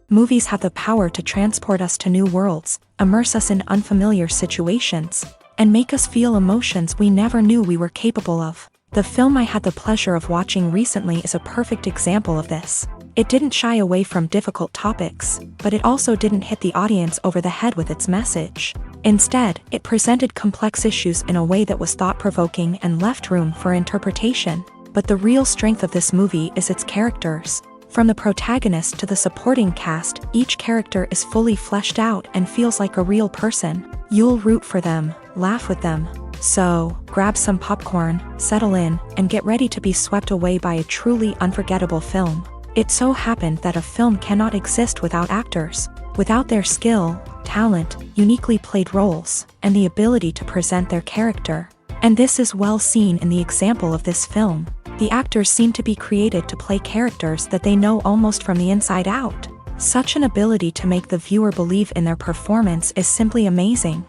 Movies have the power to transport us to new worlds, immerse us in unfamiliar situations, and make us feel emotions we never knew we were capable of. The film I had the pleasure of watching recently is a perfect example of this. It didn't shy away from difficult topics, but it also didn't hit the audience over the head with its message. Instead, it presented complex issues in a way that was thought-provoking and left room for interpretation. But the real strength of this movie is its characters. From the protagonist to the supporting cast, each character is fully fleshed out and feels like a real person. You'll root for them, laugh with them. So, grab some popcorn, settle in, and get ready to be swept away by a truly unforgettable film. It so happened that a film cannot exist without actors. Without their skill, talent, uniquely played roles, and the ability to present their character. And this is well seen in the example of this film. The actors seem to be created to play characters that they know almost from the inside out. Such an ability to make the viewer believe in their performance is simply amazing.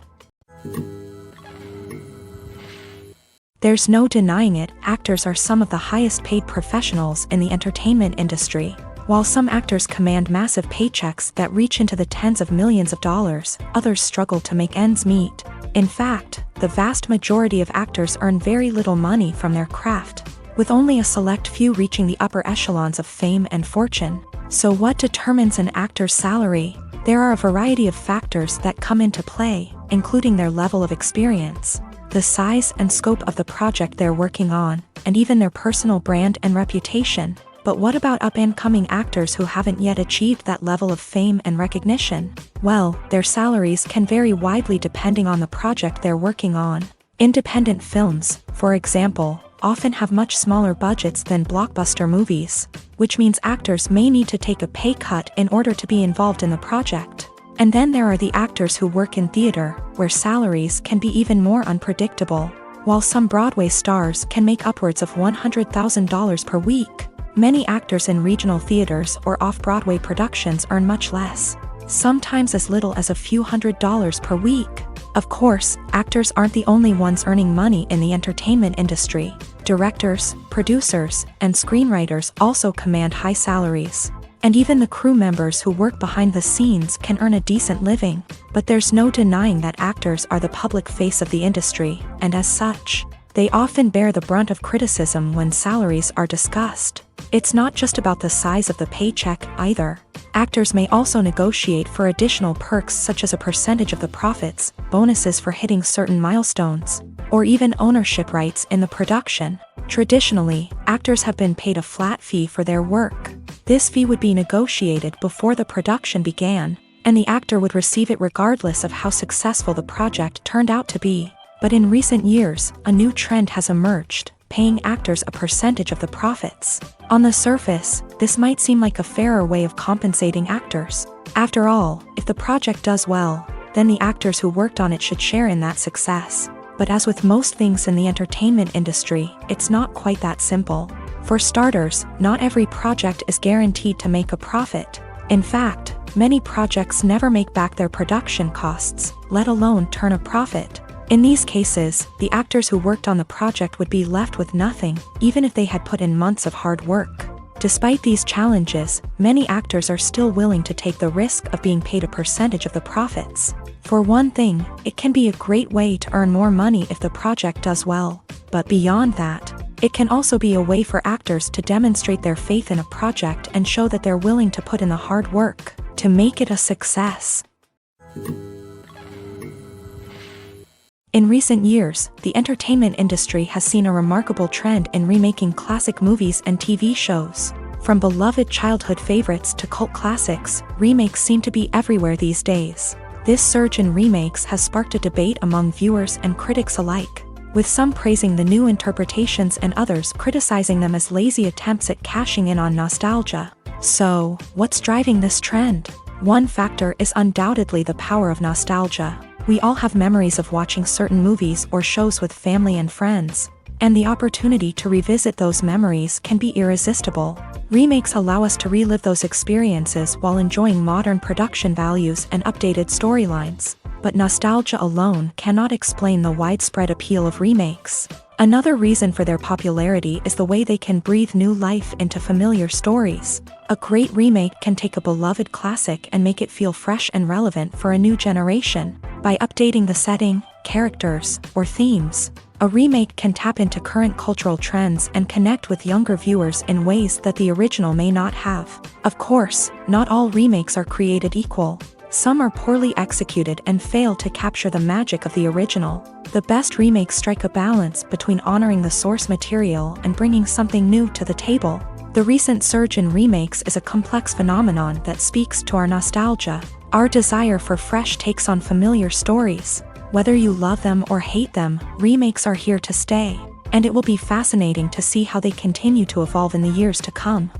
There's no denying it, actors are some of the highest paid professionals in the entertainment industry. While some actors command massive paychecks that reach into the tens of millions of dollars, others struggle to make ends meet. In fact, the vast majority of actors earn very little money from their craft, with only a select few reaching the upper echelons of fame and fortune. So what determines an actor's salary? There are a variety of factors that come into play, including their level of experience, the size and scope of the project they're working on, and even their personal brand and reputation. But what about up-and-coming actors who haven't yet achieved that level of fame and recognition? Well, their salaries can vary widely depending on the project they're working on. Independent films, for example, often have much smaller budgets than blockbuster movies, which means actors may need to take a pay cut in order to be involved in the project. And then there are the actors who work in theater, where salaries can be even more unpredictable. While some Broadway stars can make upwards of $100,000 per week, many actors in regional theaters or off-Broadway productions earn much less, sometimes as little as a few $100s per week. Of course, actors aren't the only ones earning money in the entertainment industry. Directors, producers, and screenwriters also command high salaries. And even the crew members who work behind the scenes can earn a decent living. But there's no denying that actors are the public face of the industry, and as such, they often bear the brunt of criticism when salaries are discussed. It's not just about the size of the paycheck, either. Actors may also negotiate for additional perks such as a percentage of the profits, bonuses for hitting certain milestones, or even ownership rights in the production. Traditionally, actors have been paid a flat fee for their work. This fee would be negotiated before the production began, and the actor would receive it regardless of how successful the project turned out to be. But in recent years, a new trend has emerged, paying actors a percentage of the profits. On the surface, this might seem like a fairer way of compensating actors. After all, if the project does well, then the actors who worked on it should share in that success. But as with most things in the entertainment industry, it's not quite that simple. For starters, not every project is guaranteed to make a profit. In fact, many projects never make back their production costs, let alone turn a profit. In these cases, the actors who worked on the project would be left with nothing, even if they had put in months of hard work. Despite these challenges, many actors are still willing to take the risk of being paid a percentage of the profits. For one thing, it can be a great way to earn more money if the project does well. But beyond that, it can also be a way for actors to demonstrate their faith in a project and show that they're willing to put in the hard work to make it a success. In recent years, the entertainment industry has seen a remarkable trend in remaking classic movies and TV shows. From beloved childhood favorites to cult classics, remakes seem to be everywhere these days. This surge in remakes has sparked a debate among viewers and critics alike, with some praising the new interpretations and others criticizing them as lazy attempts at cashing in on nostalgia. So, what's driving this trend? One factor is undoubtedly the power of nostalgia. We all have memories of watching certain movies or shows with family and friends, and the opportunity to revisit those memories can be irresistible. Remakes allow us to relive those experiences while enjoying modern production values and updated storylines. But nostalgia alone cannot explain the widespread appeal of remakes. Another reason for their popularity is the way they can breathe new life into familiar stories. A great remake can take a beloved classic and make it feel fresh and relevant for a new generation. By updating the setting, characters, or themes, a remake can tap into current cultural trends and connect with younger viewers in ways that the original may not have. Of course, not all remakes are created equal. Some are poorly executed and fail to capture the magic of the original. The best remakes strike a balance between honoring the source material and bringing something new to the table. The recent surge in remakes is a complex phenomenon that speaks to our nostalgia, our desire for fresh takes on familiar stories. Whether you love them or hate them, remakes are here to stay, and it will be fascinating to see how they continue to evolve in the years to come.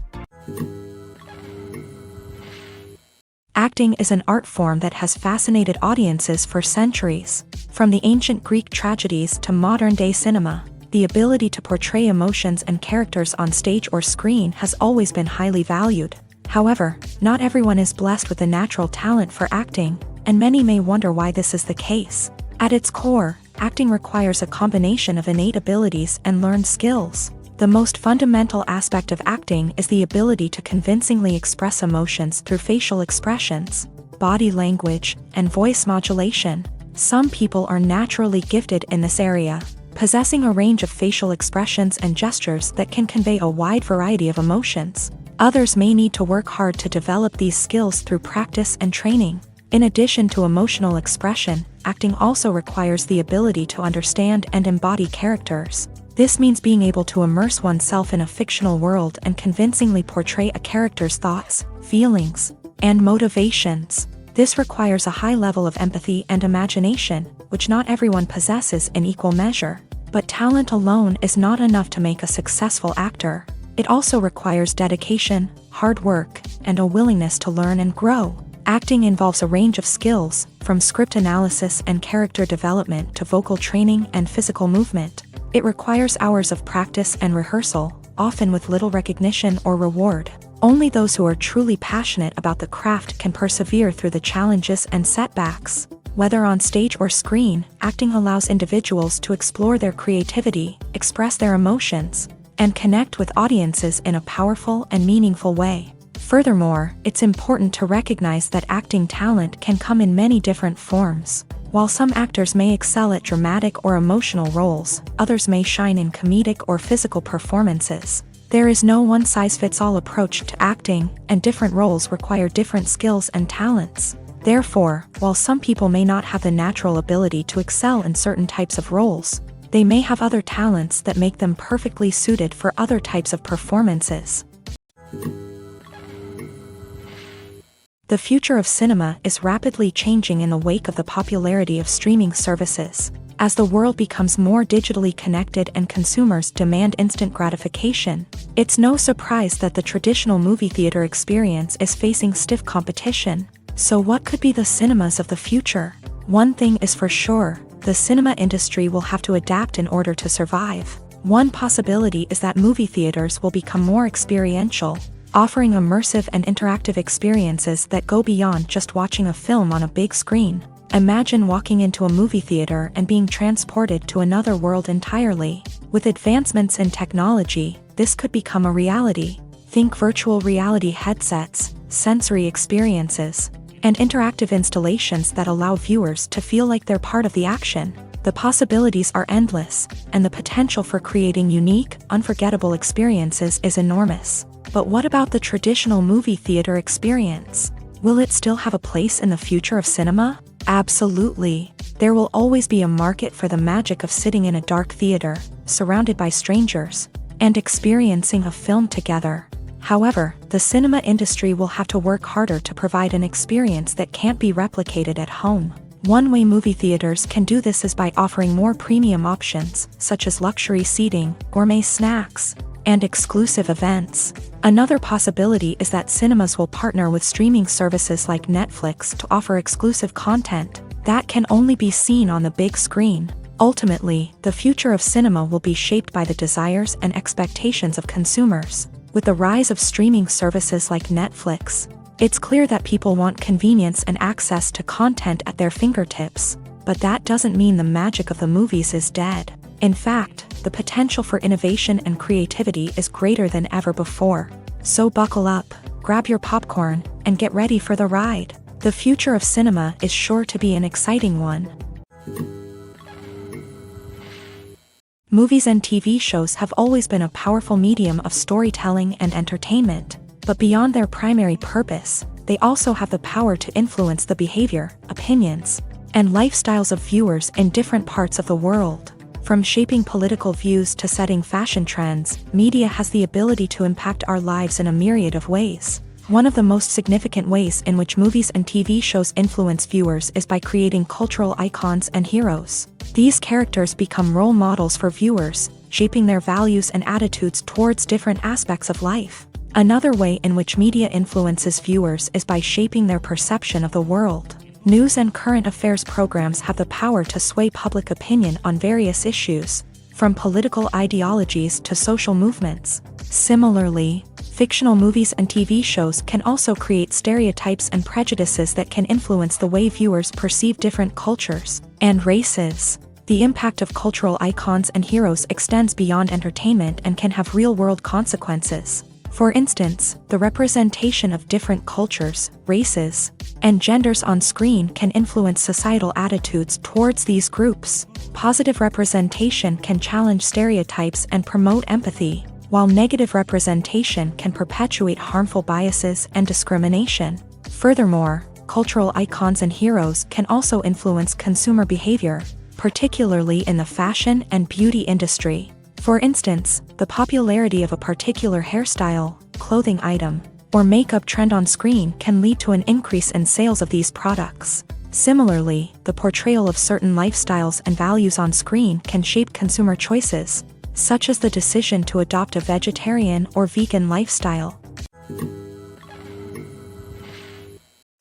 Acting is an art form that has fascinated audiences for centuries. From the ancient Greek tragedies to modern-day cinema, the ability to portray emotions and characters on stage or screen has always been highly valued. However, not everyone is blessed with a natural talent for acting, and many may wonder why this is the case. At its core, acting requires a combination of innate abilities and learned skills. The most fundamental aspect of acting is the ability to convincingly express emotions through facial expressions, body language, and voice modulation. Some people are naturally gifted in this area, possessing a range of facial expressions and gestures that can convey a wide variety of emotions. Others may need to work hard to develop these skills through practice and training. In addition to emotional expression, acting also requires the ability to understand and embody characters. This means being able to immerse oneself in a fictional world and convincingly portray a character's thoughts, feelings, and motivations. This requires a high level of empathy and imagination, which not everyone possesses in equal measure. But talent alone is not enough to make a successful actor. It also requires dedication, hard work, and a willingness to learn and grow. Acting involves a range of skills, from script analysis and character development to vocal training and physical movement. It requires hours of practice and rehearsal, often with little recognition or reward. Only those who are truly passionate about the craft can persevere through the challenges and setbacks. Whether on stage or screen, acting allows individuals to explore their creativity, express their emotions, and connect with audiences in a powerful and meaningful way. Furthermore, it's important to recognize that acting talent can come in many different forms. While some actors may excel at dramatic or emotional roles, others may shine in comedic or physical performances. There is no one-size-fits-all approach to acting, and different roles require different skills and talents. Therefore, while some people may not have the natural ability to excel in certain types of roles, they may have other talents that make them perfectly suited for other types of performances. The future of cinema is rapidly changing in the wake of the popularity of streaming services. As the world becomes more digitally connected and consumers demand instant gratification, it's no surprise that the traditional movie theater experience is facing stiff competition. So what could be the cinemas of the future? One thing is for sure, the cinema industry will have to adapt in order to survive. One possibility is that movie theaters will become more experiential, offering immersive and interactive experiences that go beyond just watching a film on a big screen. Imagine walking into a movie theater and being transported to another world entirely. With advancements in technology, this could become a reality. Think virtual reality headsets, sensory experiences, and interactive installations that allow viewers to feel like they're part of the action. The possibilities are endless, and the potential for creating unique, unforgettable experiences is enormous. But what about the traditional movie theater experience? Will it still have a place in the future of cinema? Absolutely. There will always be a market for the magic of sitting in a dark theater, surrounded by strangers, and experiencing a film together. However, the cinema industry will have to work harder to provide an experience that can't be replicated at home. One way movie theaters can do this is by offering more premium options, such as luxury seating, gourmet snacks, and exclusive events. Another possibility is that cinemas will partner with streaming services like Netflix to offer exclusive content that can only be seen on the big screen. Ultimately, the future of cinema will be shaped by the desires and expectations of consumers. With the rise of streaming services like Netflix, it's clear that people want convenience and access to content at their fingertips, but that doesn't mean the magic of the movies is dead. In fact, the potential for innovation and creativity is greater than ever before. So buckle up, grab your popcorn, and get ready for the ride. The future of cinema is sure to be an exciting one. Movies and TV shows have always been a powerful medium of storytelling and entertainment, but beyond their primary purpose, they also have the power to influence the behavior, opinions, and lifestyles of viewers in different parts of the world. From shaping political views to setting fashion trends, media has the ability to impact our lives in a myriad of ways. One of the most significant ways in which movies and TV shows influence viewers is by creating cultural icons and heroes. These characters become role models for viewers, shaping their values and attitudes towards different aspects of life. Another way in which media influences viewers is by shaping their perception of the world. News and current affairs programs have the power to sway public opinion on various issues, from political ideologies to social movements. Similarly, fictional movies and TV shows can also create stereotypes and prejudices that can influence the way viewers perceive different cultures and races. The impact of cultural icons and heroes extends beyond entertainment and can have real-world consequences. For instance, the representation of different cultures, races, and genders on screen can influence societal attitudes towards these groups. Positive representation can challenge stereotypes and promote empathy, while negative representation can perpetuate harmful biases and discrimination. Furthermore, cultural icons and heroes can also influence consumer behavior, particularly in the fashion and beauty industry. For instance, the popularity of a particular hairstyle, clothing item, or makeup trend on screen can lead to an increase in sales of these products. Similarly, the portrayal of certain lifestyles and values on screen can shape consumer choices, such as the decision to adopt a vegetarian or vegan lifestyle.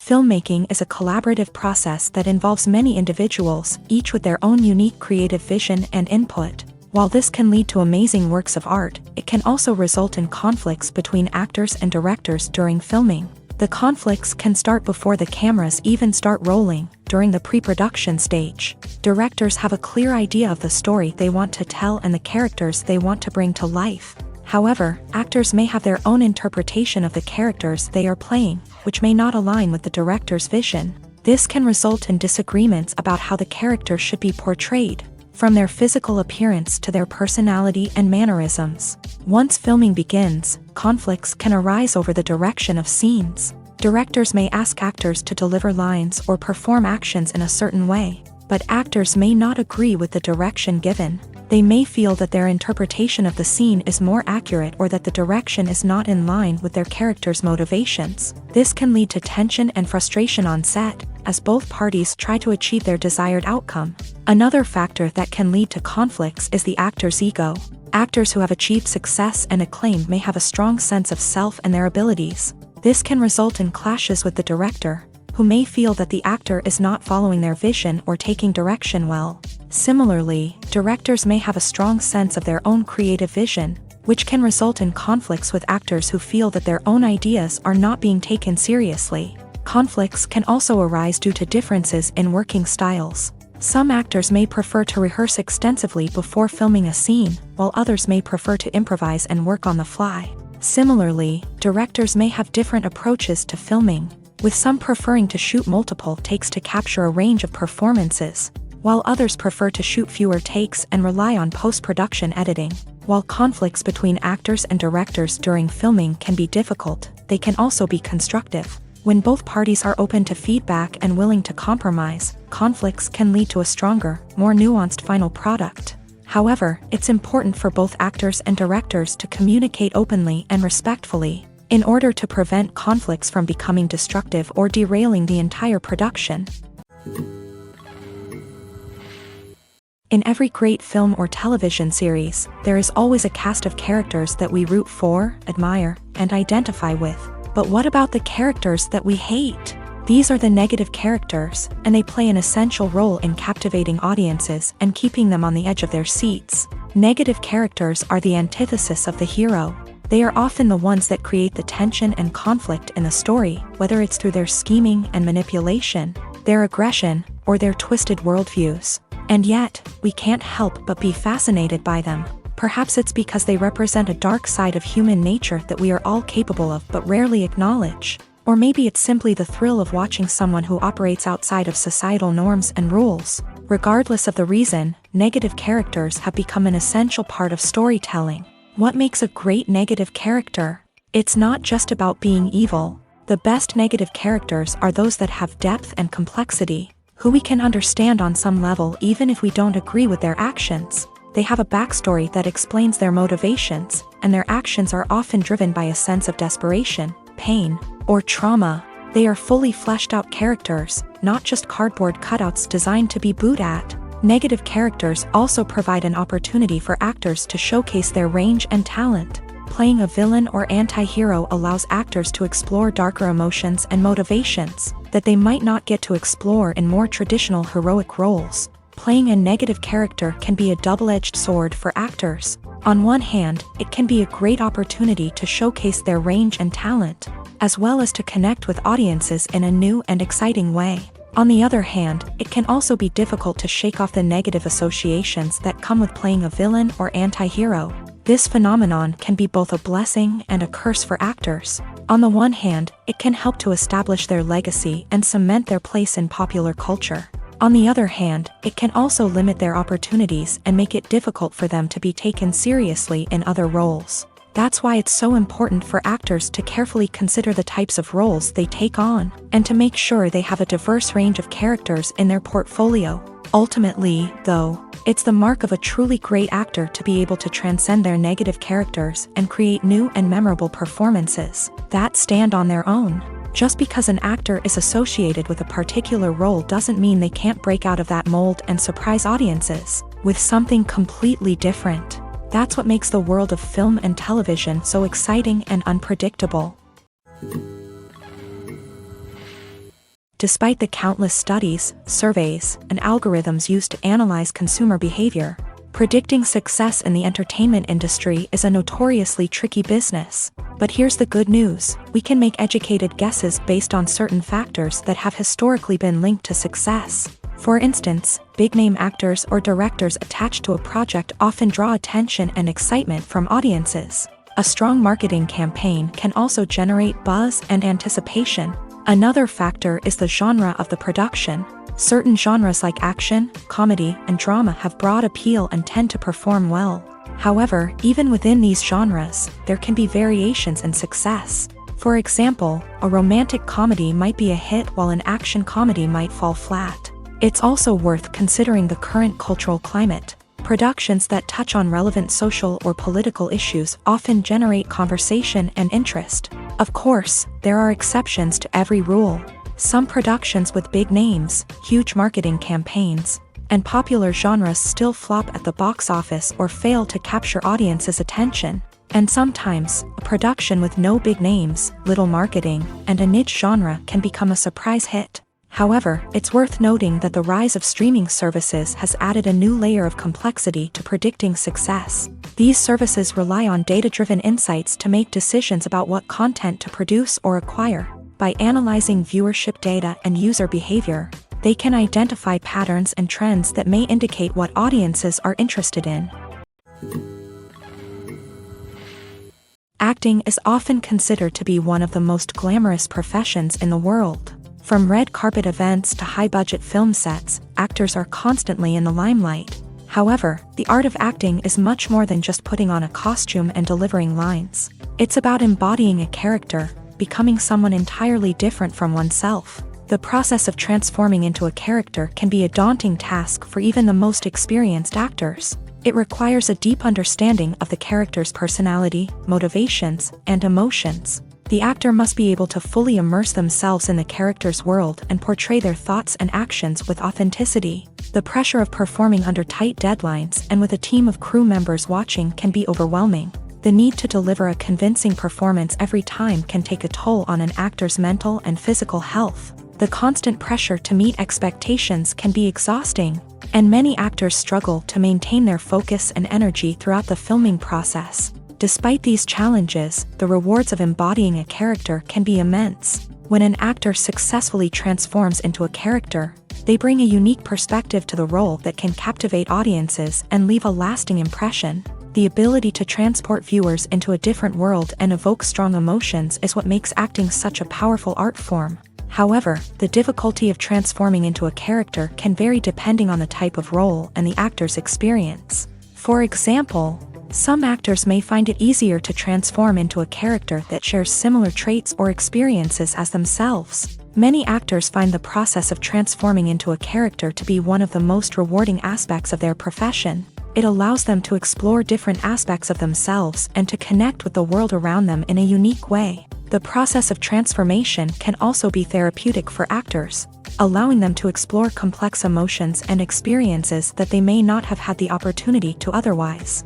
Filmmaking is a collaborative process that involves many individuals, each with their own unique creative vision and input. While this can lead to amazing works of art, it can also result in conflicts between actors and directors during filming. The conflicts can start before the cameras even start rolling, during the pre-production stage. Directors have a clear idea of the story they want to tell and the characters they want to bring to life. However, actors may have their own interpretation of the characters they are playing, which may not align with the director's vision. This can result in disagreements about how the character should be portrayed, from their physical appearance to their personality and mannerisms. Once filming begins, conflicts can arise over the direction of scenes. Directors may ask actors to deliver lines or perform actions in a certain way, but actors may not agree with the direction given. They may feel that their interpretation of the scene is more accurate or that the direction is not in line with their character's motivations. This can lead to tension and frustration on set, as both parties try to achieve their desired outcome. Another factor that can lead to conflicts is the actor's ego. Actors who have achieved success and acclaim may have a strong sense of self and their abilities. This can result in clashes with the director, who may feel that the actor is not following their vision or taking direction well. Similarly, directors may have a strong sense of their own creative vision, which can result in conflicts with actors who feel that their own ideas are not being taken seriously. Conflicts can also arise due to differences in working styles. Some actors may prefer to rehearse extensively before filming a scene, while others may prefer to improvise and work on the fly. Similarly, directors may have different approaches to filming, with some preferring to shoot multiple takes to capture a range of performances, while others prefer to shoot fewer takes and rely on post-production editing. While conflicts between actors and directors during filming can be difficult, they can also be constructive. When both parties are open to feedback and willing to compromise, conflicts can lead to a stronger, more nuanced final product. However, it's important for both actors and directors to communicate openly and respectfully, in order to prevent conflicts from becoming destructive or derailing the entire production. In every great film or television series, there is always a cast of characters that we root for, admire, and identify with. But what about the characters that we hate? These are the negative characters, and they play an essential role in captivating audiences and keeping them on the edge of their seats. Negative characters are the antithesis of the hero. They are often the ones that create the tension and conflict in the story, whether it's through their scheming and manipulation, their aggression, or their twisted worldviews. And yet, we can't help but be fascinated by them. Perhaps it's because they represent a dark side of human nature that we are all capable of but rarely acknowledge. Or maybe it's simply the thrill of watching someone who operates outside of societal norms and rules. Regardless of the reason, negative characters have become an essential part of storytelling. What makes a great negative character? It's not just about being evil. The best negative characters are those that have depth and complexity, who we can understand on some level even if we don't agree with their actions. They have a backstory that explains their motivations, and their actions are often driven by a sense of desperation, pain, or trauma. They are fully fleshed out characters, not just cardboard cutouts designed to be booed at. Negative characters also provide an opportunity for actors to showcase their range and talent. Playing a villain or anti-hero allows actors to explore darker emotions and motivations that they might not get to explore in more traditional heroic roles. Playing a negative character can be a double-edged sword for actors. On one hand, it can be a great opportunity to showcase their range and talent, as well as to connect with audiences in a new and exciting way. On the other hand, it can also be difficult to shake off the negative associations that come with playing a villain or anti-hero. This phenomenon can be both a blessing and a curse for actors. On the one hand, it can help to establish their legacy and cement their place in popular culture. On the other hand, it can also limit their opportunities and make it difficult for them to be taken seriously in other roles. That's why it's so important for actors to carefully consider the types of roles they take on, and to make sure they have a diverse range of characters in their portfolio. Ultimately, though, it's the mark of a truly great actor to be able to transcend their negative characters and create new and memorable performances that stand on their own. Just because an actor is associated with a particular role doesn't mean they can't break out of that mold and surprise audiences with something completely different. That's what makes the world of film and television so exciting and unpredictable. Despite the countless studies, surveys, and algorithms used to analyze consumer behavior, predicting success in the entertainment industry is a notoriously tricky business. But here's the good news: we can make educated guesses based on certain factors that have historically been linked to success. For instance, big-name actors or directors attached to a project often draw attention and excitement from audiences. A strong marketing campaign can also generate buzz and anticipation. Another factor is the genre of the production. Certain genres like action, comedy, and drama have broad appeal and tend to perform well. However, even within these genres, there can be variations in success. For example, a romantic comedy might be a hit while an action comedy might fall flat. It's also worth considering the current cultural climate. Productions that touch on relevant social or political issues often generate conversation and interest. Of course, there are exceptions to every rule. Some productions with big names, huge marketing campaigns, and popular genres still flop at the box office or fail to capture audiences' attention. And sometimes, a production with no big names, little marketing, and a niche genre can become a surprise hit. However, it's worth noting that the rise of streaming services has added a new layer of complexity to predicting success. These services rely on data-driven insights to make decisions about what content to produce or acquire. By analyzing viewership data and user behavior, they can identify patterns and trends that may indicate what audiences are interested in. Acting is often considered to be one of the most glamorous professions in the world. From red carpet events to high-budget film sets, actors are constantly in the limelight. However, the art of acting is much more than just putting on a costume and delivering lines. It's about embodying a character, becoming someone entirely different from oneself. The process of transforming into a character can be a daunting task for even the most experienced actors. It requires a deep understanding of the character's personality, motivations, and emotions. The actor must be able to fully immerse themselves in the character's world and portray their thoughts and actions with authenticity. The pressure of performing under tight deadlines and with a team of crew members watching can be overwhelming. The need to deliver a convincing performance every time can take a toll on an actor's mental and physical health. The constant pressure to meet expectations can be exhausting, and many actors struggle to maintain their focus and energy throughout the filming process. Despite these challenges, the rewards of embodying a character can be immense. When an actor successfully transforms into a character, They bring a unique perspective to the role that can captivate audiences and leave a lasting impression. The ability to transport viewers into a different world and evoke strong emotions is what makes acting such a powerful art form. However, the difficulty of transforming into a character can vary depending on the type of role and the actor's experience. For example, some actors may find it easier to transform into a character that shares similar traits or experiences as themselves. Many actors find the process of transforming into a character to be one of the most rewarding aspects of their profession. It allows them to explore different aspects of themselves and to connect with the world around them in a unique way. The process of transformation can also be therapeutic for actors, allowing them to explore complex emotions and experiences that they may not have had the opportunity to otherwise.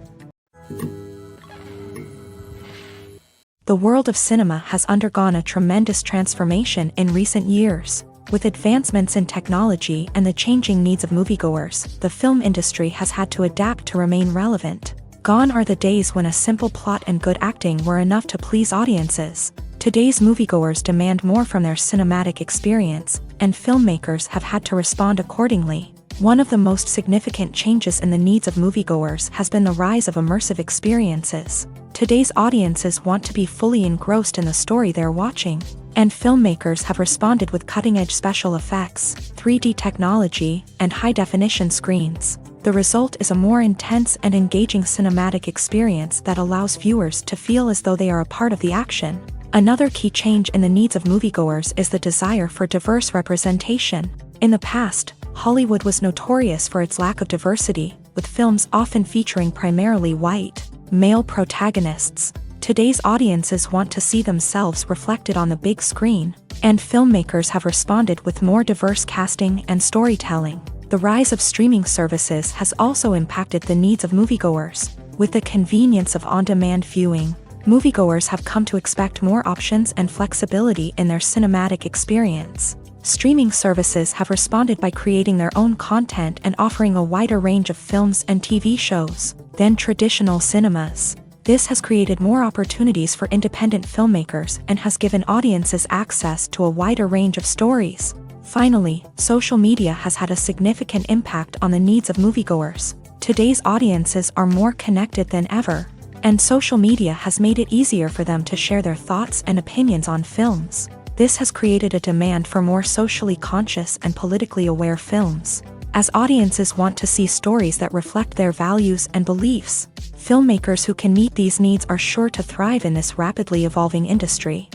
The world of cinema has undergone a tremendous transformation in recent years. With advancements in technology and the changing needs of moviegoers, the film industry has had to adapt to remain relevant. Gone are the days when a simple plot and good acting were enough to please audiences. Today's moviegoers demand more from their cinematic experience, and filmmakers have had to respond accordingly. One of the most significant changes in the needs of moviegoers has been the rise of immersive experiences. Today's audiences want to be fully engrossed in the story they're watching, and filmmakers have responded with cutting-edge special effects, 3D technology, and high-definition screens. The result is a more intense and engaging cinematic experience that allows viewers to feel as though they are a part of the action. Another key change in the needs of moviegoers is the desire for diverse representation. In the past, Hollywood was notorious for its lack of diversity, with films often featuring primarily white, male protagonists. Today's audiences want to see themselves reflected on the big screen, and filmmakers have responded with more diverse casting and storytelling. The rise of streaming services has also impacted the needs of moviegoers. With the convenience of on-demand viewing, moviegoers have come to expect more options and flexibility in their cinematic experience. Streaming services have responded by creating their own content and offering a wider range of films and TV shows than traditional cinemas. This has created more opportunities for independent filmmakers and has given audiences access to a wider range of stories. Finally, social media has had a significant impact on the needs of moviegoers. Today's audiences are more connected than ever, and social media has made it easier for them to share their thoughts and opinions on films. This has created a demand for more socially conscious and politically aware films. As audiences want to see stories that reflect their values and beliefs, filmmakers who can meet these needs are sure to thrive in this rapidly evolving industry.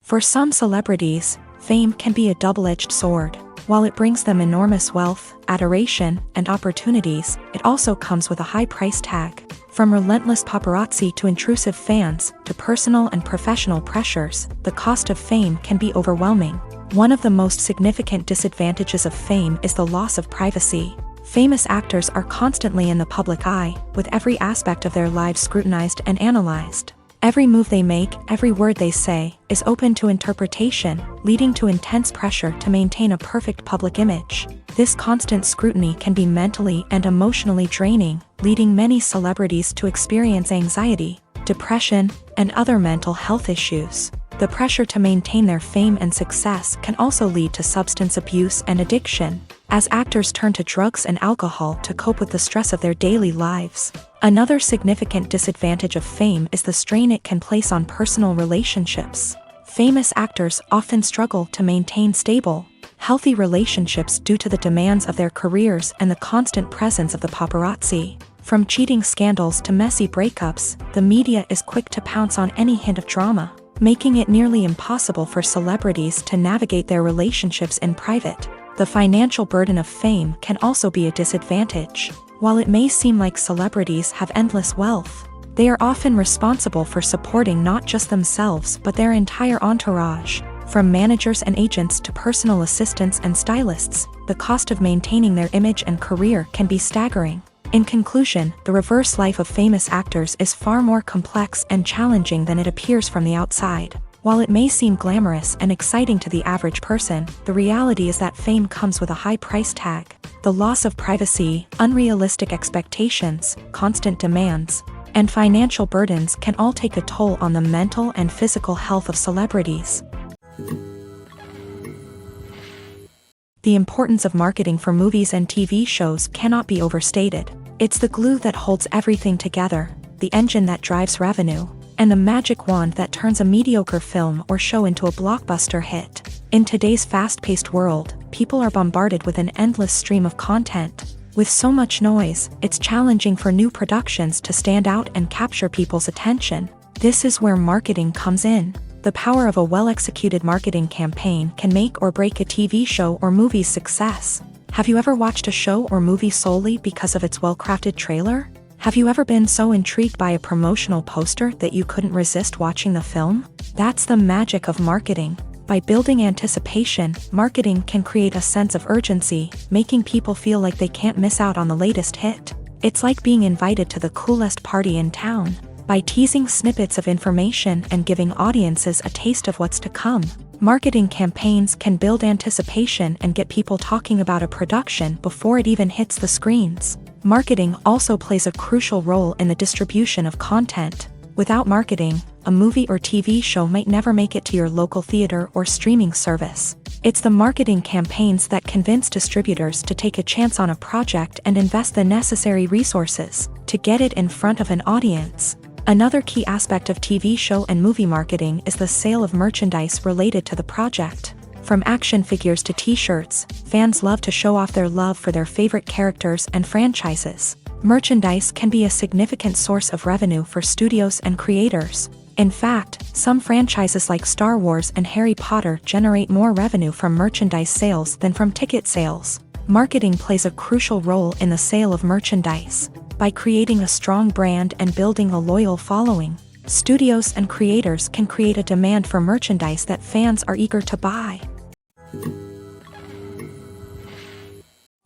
For some celebrities, fame can be a double-edged sword. While it brings them enormous wealth, adoration, and opportunities, it also comes with a high price tag. From relentless paparazzi to intrusive fans, to personal and professional pressures, the cost of fame can be overwhelming. One of the most significant disadvantages of fame is the loss of privacy. Famous actors are constantly in the public eye, with every aspect of their lives scrutinized and analyzed. Every move they make, every word they say, is open to interpretation, leading to intense pressure to maintain a perfect public image. This constant scrutiny can be mentally and emotionally draining, leading many celebrities to experience anxiety, depression, and other mental health issues. The pressure to maintain their fame and success can also lead to substance abuse and addiction, as actors turn to drugs and alcohol to cope with the stress of their daily lives. Another significant disadvantage of fame is the strain it can place on personal relationships. Famous actors often struggle to maintain stable, healthy relationships due to the demands of their careers and the constant presence of the paparazzi. From cheating scandals to messy breakups, the media is quick to pounce on any hint of drama, making it nearly impossible for celebrities to navigate their relationships in private. The financial burden of fame can also be a disadvantage. While it may seem like celebrities have endless wealth, they are often responsible for supporting not just themselves but their entire entourage. From managers and agents to personal assistants and stylists, the cost of maintaining their image and career can be staggering. In conclusion, the reverse life of famous actors is far more complex and challenging than it appears from the outside. While it may seem glamorous and exciting to the average person, the reality is that fame comes with a high price tag. The loss of privacy, unrealistic expectations, constant demands, and financial burdens can all take a toll on the mental and physical health of celebrities. The importance of marketing for movies and TV shows cannot be overstated. It's the glue that holds everything together, the engine that drives revenue, and the magic wand that turns a mediocre film or show into a blockbuster hit. In today's fast-paced world, people are bombarded with an endless stream of content. With so much noise, it's challenging for new productions to stand out and capture people's attention. This is where marketing comes in. The power of a well-executed marketing campaign can make or break a TV show or movie's success. Have you ever watched a show or movie solely because of its well-crafted trailer? Have you ever been so intrigued by a promotional poster that you couldn't resist watching the film? That's the magic of marketing. By building anticipation, marketing can create a sense of urgency, making people feel like they can't miss out on the latest hit. It's like being invited to the coolest party in town. By teasing snippets of information and giving audiences a taste of what's to come, marketing campaigns can build anticipation and get people talking about a production before it even hits the screens. Marketing also plays a crucial role in the distribution of content. Without marketing, a movie or TV show might never make it to your local theater or streaming service. It's the marketing campaigns that convince distributors to take a chance on a project and invest the necessary resources to get it in front of an audience. Another key aspect of TV show and movie marketing is the sale of merchandise related to the project. From action figures to t-shirts, fans love to show off their love for their favorite characters and franchises. Merchandise can be a significant source of revenue for studios and creators. In fact, some franchises like Star Wars and Harry Potter generate more revenue from merchandise sales than from ticket sales. Marketing plays a crucial role in the sale of merchandise. By creating a strong brand and building a loyal following, studios and creators can create a demand for merchandise that fans are eager to buy.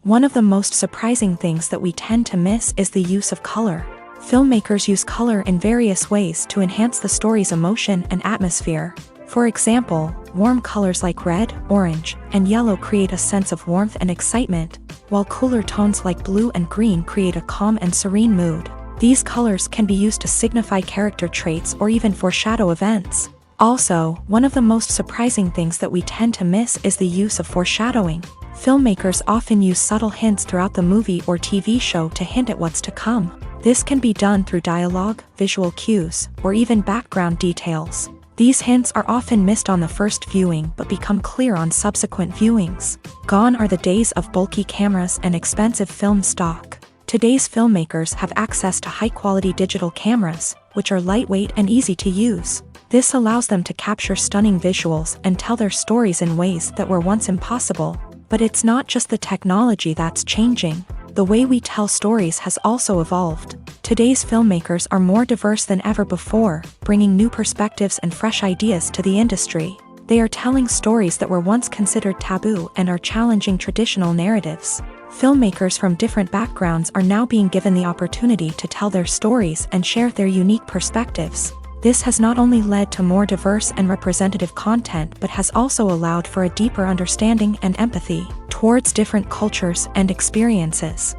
One of the most surprising things that we tend to miss is the use of color. Filmmakers use color in various ways to enhance the story's emotion and atmosphere. For example, warm colors like red, orange, and yellow create a sense of warmth and excitement, while cooler tones like blue and green create a calm and serene mood. These colors can be used to signify character traits or even foreshadow events. Also, one of the most surprising things that we tend to miss is the use of foreshadowing. Filmmakers often use subtle hints throughout the movie or TV show to hint at what's to come. This can be done through dialogue, visual cues, or even background details. These hints are often missed on the first viewing but become clear on subsequent viewings. Gone are the days of bulky cameras and expensive film stock. Today's filmmakers have access to high-quality digital cameras, which are lightweight and easy to use. This allows them to capture stunning visuals and tell their stories in ways that were once impossible. But it's not just the technology that's changing. The way we tell stories has also evolved. Today's filmmakers are more diverse than ever before, bringing new perspectives and fresh ideas to the industry. They are telling stories that were once considered taboo and are challenging traditional narratives. Filmmakers from different backgrounds are now being given the opportunity to tell their stories and share their unique perspectives. This has not only led to more diverse and representative content but has also allowed for a deeper understanding and empathy towards different cultures and experiences.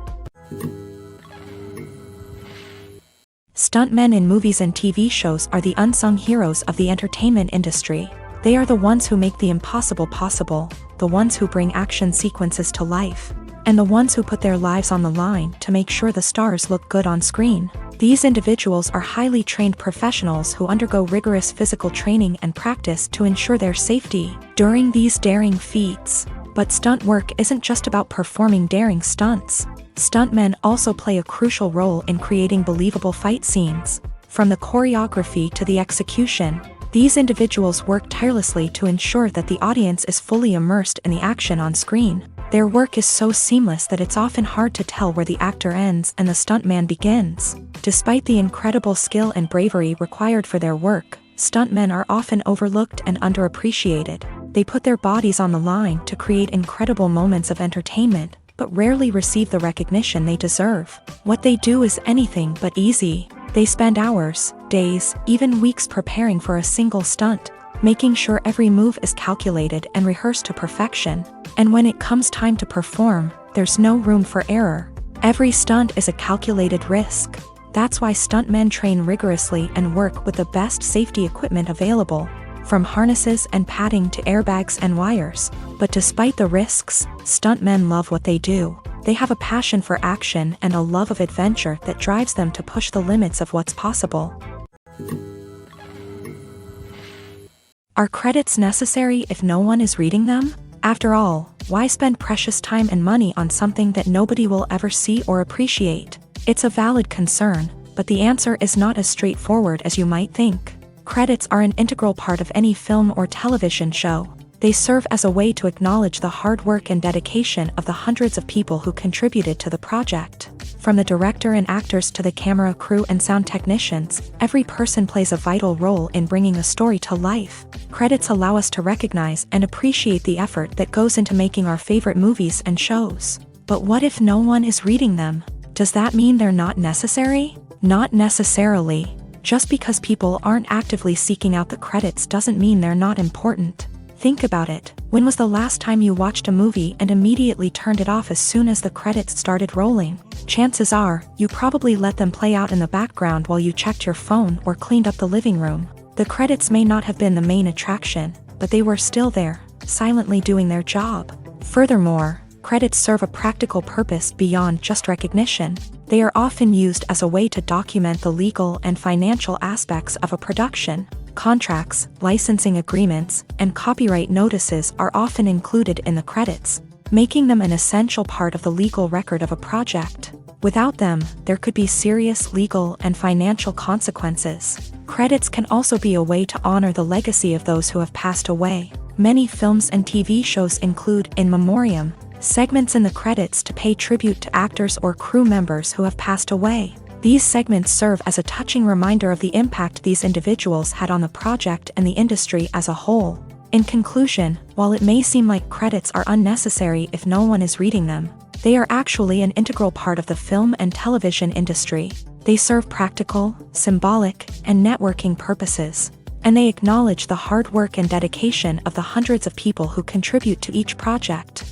Stuntmen in movies and TV shows are the unsung heroes of the entertainment industry. They are the ones who make the impossible possible, the ones who bring action sequences to life, and the ones who put their lives on the line to make sure the stars look good on screen. These individuals are highly trained professionals who undergo rigorous physical training and practice to ensure their safety during these daring feats. But stunt work isn't just about performing daring stunts. Stuntmen also play a crucial role in creating believable fight scenes. From the choreography to the execution, these individuals work tirelessly to ensure that the audience is fully immersed in the action on screen. Their work is so seamless that it's often hard to tell where the actor ends and the stuntman begins. Despite the incredible skill and bravery required for their work, stuntmen are often overlooked and underappreciated. They put their bodies on the line to create incredible moments of entertainment, but rarely receive the recognition they deserve. What they do is anything but easy. They spend hours, days, even weeks preparing for a single stunt, making sure every move is calculated and rehearsed to perfection. And when it comes time to perform, there's no room for error. Every stunt is a calculated risk. That's why stuntmen train rigorously and work with the best safety equipment available. from harnesses and padding to airbags and wires. But despite the risks, stuntmen love what they do. They have a passion for action and a love of adventure that drives them to push the limits of what's possible. Are credits necessary if no one is reading them? After all, why spend precious time and money on something that nobody will ever see or appreciate? It's a valid concern, but the answer is not as straightforward as you might think. Credits are an integral part of any film or television show. They serve as a way to acknowledge the hard work and dedication of the hundreds of people who contributed to the project. From the director and actors to the camera crew and sound technicians, every person plays a vital role in bringing a story to life. Credits allow us to recognize and appreciate the effort that goes into making our favorite movies and shows. But what if no one is reading them? Does that mean they're not necessary? Not necessarily. Just because people aren't actively seeking out the credits doesn't mean they're not important. Think about it. When was the last time you watched a movie and immediately turned it off as soon as the credits started rolling? Chances are, you probably let them play out in the background while you checked your phone or cleaned up the living room. The credits may not have been the main attraction, but they were still there, silently doing their job. Furthermore, credits serve a practical purpose beyond just recognition. They are often used as a way to document the legal and financial aspects of a production. Contracts, licensing agreements, and copyright notices are often included in the credits, making them an essential part of the legal record of a project. Without them, there could be serious legal and financial consequences. Credits can also be a way to honor the legacy of those who have passed away. Many films and TV shows include in memoriam segments in the credits to pay tribute to actors or crew members who have passed away. These segments serve as a touching reminder of the impact these individuals had on the project and the industry as a whole. In conclusion, while it may seem like credits are unnecessary if no one is reading them, they are actually an integral part of the film and television industry. They serve practical, symbolic, and networking purposes, and they acknowledge the hard work and dedication of the hundreds of people who contribute to each project.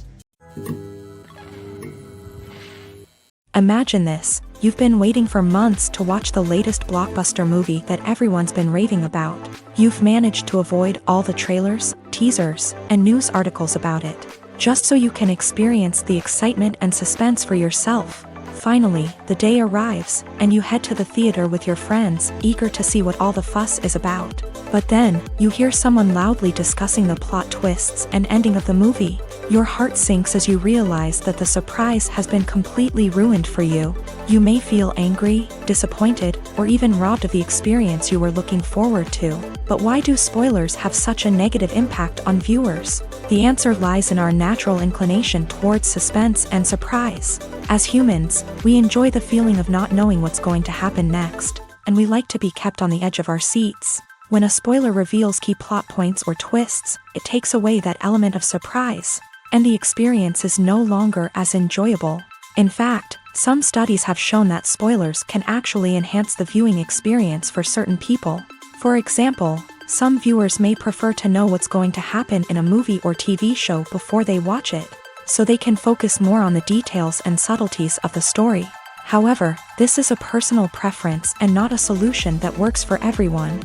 Imagine this. You've been waiting for months to watch the latest blockbuster movie that everyone's been raving about. You've managed to avoid all the trailers, teasers, and news articles about it, just so you can experience the excitement and suspense for yourself. Finally, the day arrives, and you head to the theater with your friends, eager to see what all the fuss is about. But then, you hear someone loudly discussing the plot twists and ending of the movie. Your heart sinks as you realize that the surprise has been completely ruined for you. You may feel angry, disappointed, or even robbed of the experience you were looking forward to. But why do spoilers have such a negative impact on viewers? The answer lies in our natural inclination towards suspense and surprise. As humans, we enjoy the feeling of not knowing what's going to happen next, and we like to be kept on the edge of our seats. When a spoiler reveals key plot points or twists, it takes away that element of surprise, and the experience is no longer as enjoyable. In fact, some studies have shown that spoilers can actually enhance the viewing experience for certain people. For example, some viewers may prefer to know what's going to happen in a movie or TV show before they watch it, so they can focus more on the details and subtleties of the story. However, this is a personal preference and not a solution that works for everyone.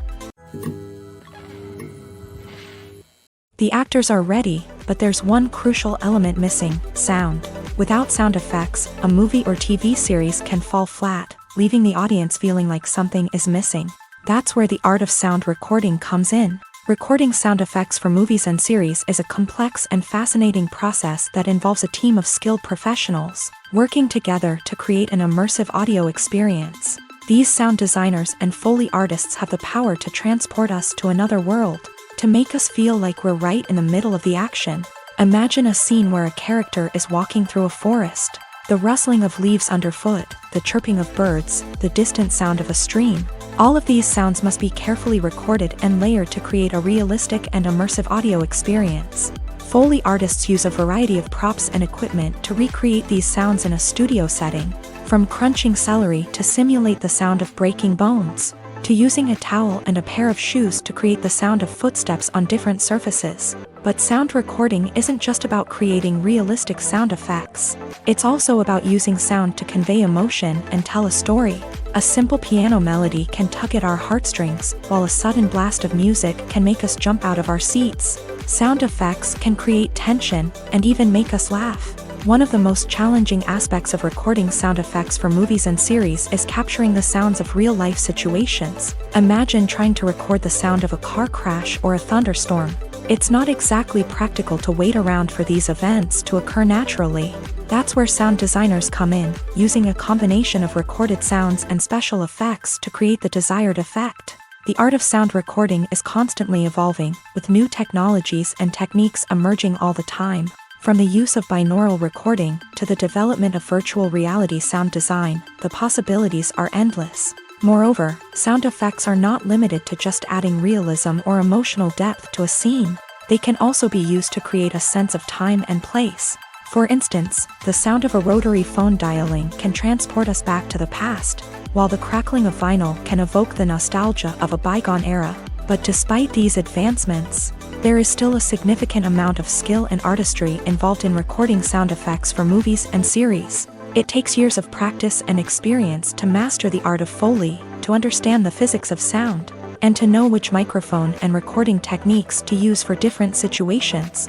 The actors are ready, but there's one crucial element missing: sound. Without sound effects, a movie or TV series can fall flat, leaving the audience feeling like something is missing. That's where the art of sound recording comes in. Recording sound effects for movies and series is a complex and fascinating process that involves a team of skilled professionals working together to create an immersive audio experience. These sound designers and Foley artists have the power to transport us to another world, to make us feel like we're right in the middle of the action. Imagine a scene where a character is walking through a forest. The rustling of leaves underfoot, the chirping of birds, the distant sound of a stream. All of these sounds must be carefully recorded and layered to create a realistic and immersive audio experience. Foley artists use a variety of props and equipment to recreate these sounds in a studio setting, from crunching celery to simulate the sound of breaking bones, to using a towel and a pair of shoes to create the sound of footsteps on different surfaces. But sound recording isn't just about creating realistic sound effects. It's also about using sound to convey emotion and tell a story. A simple piano melody can tug at our heartstrings, while a sudden blast of music can make us jump out of our seats. Sound effects can create tension and even make us laugh. One of the most challenging aspects of recording sound effects for movies and series is capturing the sounds of real-life situations. Imagine trying to record the sound of a car crash or a thunderstorm. It's not exactly practical to wait around for these events to occur naturally. That's where sound designers come in, using a combination of recorded sounds and special effects to create the desired effect. The art of sound recording is constantly evolving, with new technologies and techniques emerging all the time. From the use of binaural recording to the development of virtual reality sound design, the possibilities are endless. Moreover, sound effects are not limited to just adding realism or emotional depth to a scene. They can also be used to create a sense of time and place. For instance, the sound of a rotary phone dialing can transport us back to the past, while the crackling of vinyl can evoke the nostalgia of a bygone era. But despite these advancements, there is still a significant amount of skill and artistry involved in recording sound effects for movies and series. It takes years of practice and experience to master the art of Foley, to understand the physics of sound, and to know which microphone and recording techniques to use for different situations.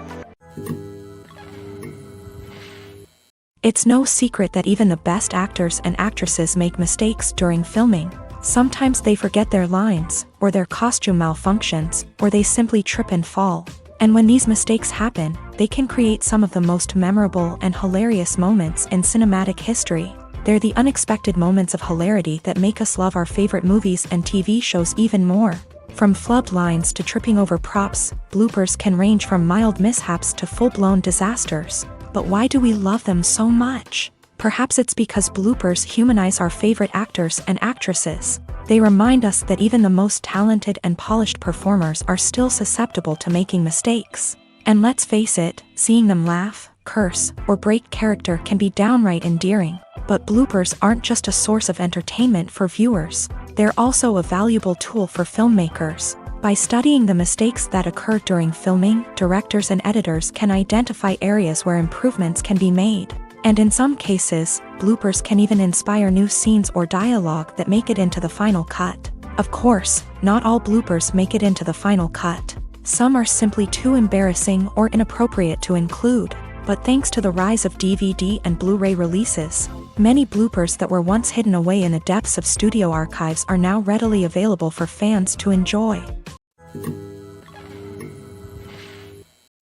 It's no secret that even the best actors and actresses make mistakes during filming. Sometimes they forget their lines, or their costume malfunctions, or they simply trip and fall. And when these mistakes happen, they can create some of the most memorable and hilarious moments in cinematic history. They're the unexpected moments of hilarity that make us love our favorite movies and TV shows even more. From flubbed lines to tripping over props, bloopers can range from mild mishaps to full-blown disasters. But why do we love them so much? Perhaps it's because bloopers humanize our favorite actors and actresses. They remind us that even the most talented and polished performers are still susceptible to making mistakes. And let's face it, seeing them laugh, curse, or break character can be downright endearing. But bloopers aren't just a source of entertainment for viewers. They're also a valuable tool for filmmakers. By studying the mistakes that occur during filming, directors and editors can identify areas where improvements can be made. And in some cases, bloopers can even inspire new scenes or dialogue that make it into the final cut. Of course, not all bloopers make it into the final cut. Some are simply too embarrassing or inappropriate to include. But thanks to the rise of DVD and Blu-ray releases, many bloopers that were once hidden away in the depths of studio archives are now readily available for fans to enjoy.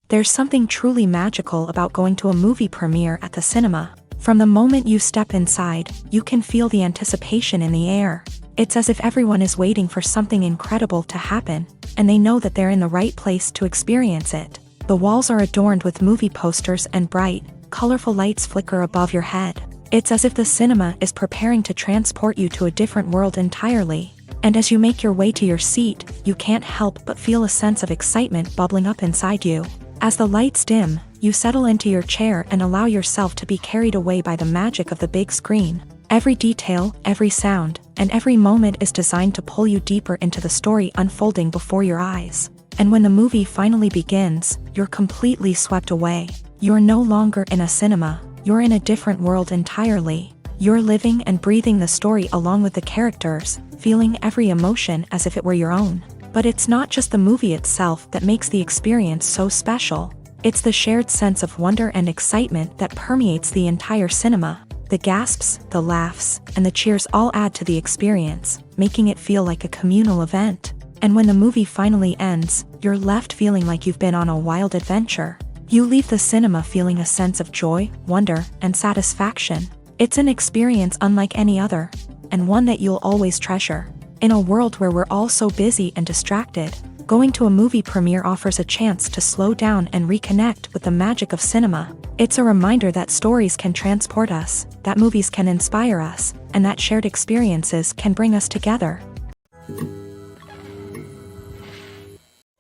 There's something truly magical about going to a movie premiere at the cinema. From the moment you step inside, you can feel the anticipation in the air. It's as if everyone is waiting for something incredible to happen, and they know that they're in the right place to experience it. The walls are adorned with movie posters and bright, colorful lights flicker above your head. It's as if the cinema is preparing to transport you to a different world entirely. And as you make your way to your seat, you can't help but feel a sense of excitement bubbling up inside you. As the lights dim, you settle into your chair and allow yourself to be carried away by the magic of the big screen. Every detail, every sound, and every moment is designed to pull you deeper into the story unfolding before your eyes. And when the movie finally begins, you're completely swept away. You're no longer in a cinema, you're in a different world entirely. You're living and breathing the story along with the characters, feeling every emotion as if it were your own. But it's not just the movie itself that makes the experience so special. It's the shared sense of wonder and excitement that permeates the entire cinema. The gasps, the laughs, and the cheers all add to the experience, making it feel like a communal event. And when the movie finally ends, you're left feeling like you've been on a wild adventure. You leave the cinema feeling a sense of joy, wonder, and satisfaction. It's an experience unlike any other, and one that you'll always treasure. In a world where we're all so busy and distracted, going to a movie premiere offers a chance to slow down and reconnect with the magic of cinema. It's a reminder that stories can transport us, that movies can inspire us, and that shared experiences can bring us together.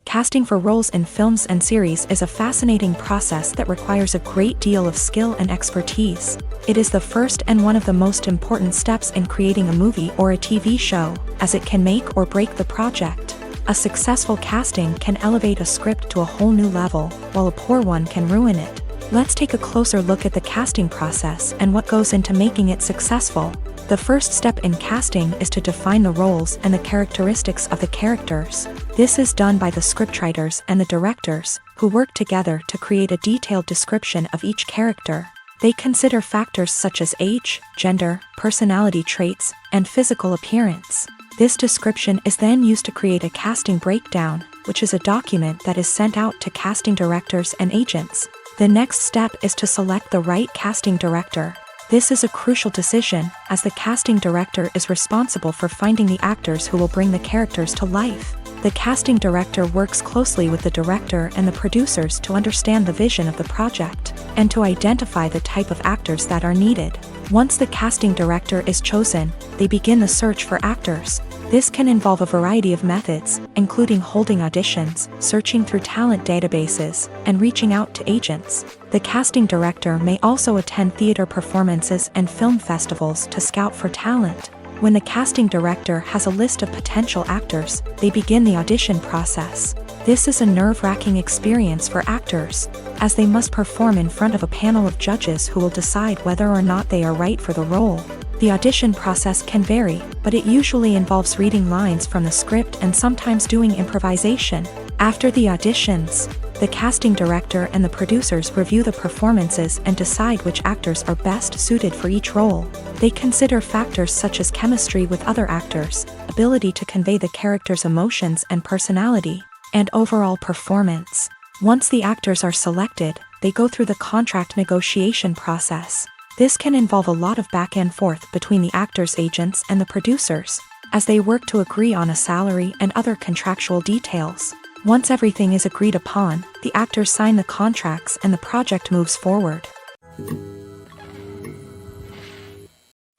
Casting for roles in films and series is a fascinating process that requires a great deal of skill and expertise. It is the first and one of the most important steps in creating a movie or a TV show, as it can make or break the project. A successful casting can elevate a script to a whole new level, while a poor one can ruin it. Let's take a closer look at the casting process and what goes into making it successful. The first step in casting is to define the roles and the characteristics of the characters. This is done by the scriptwriters and the directors, who work together to create a detailed description of each character. They consider factors such as age, gender, personality traits, and physical appearance. This description is then used to create a casting breakdown, which is a document that is sent out to casting directors and agents. The next step is to select the right casting director. This is a crucial decision, as the casting director is responsible for finding the actors who will bring the characters to life. The casting director works closely with the director and the producers to understand the vision of the project, and to identify the type of actors that are needed. Once the casting director is chosen, they begin the search for actors. This can involve a variety of methods, including holding auditions, searching through talent databases, and reaching out to agents. The casting director may also attend theater performances and film festivals to scout for talent. When the casting director has a list of potential actors, they begin the audition process. This is a nerve-wracking experience for actors, as they must perform in front of a panel of judges who will decide whether or not they are right for the role. The audition process can vary, but it usually involves reading lines from the script and sometimes doing improvisation. After the auditions, the casting director and the producers review the performances and decide which actors are best suited for each role. They consider factors such as chemistry with other actors, ability to convey the character's emotions and personality, and overall performance. Once the actors are selected, they go through the contract negotiation process. This can involve a lot of back and forth between the actors' agents and the producers, as they work to agree on a salary and other contractual details. Once everything is agreed upon, the actors sign the contracts and the project moves forward.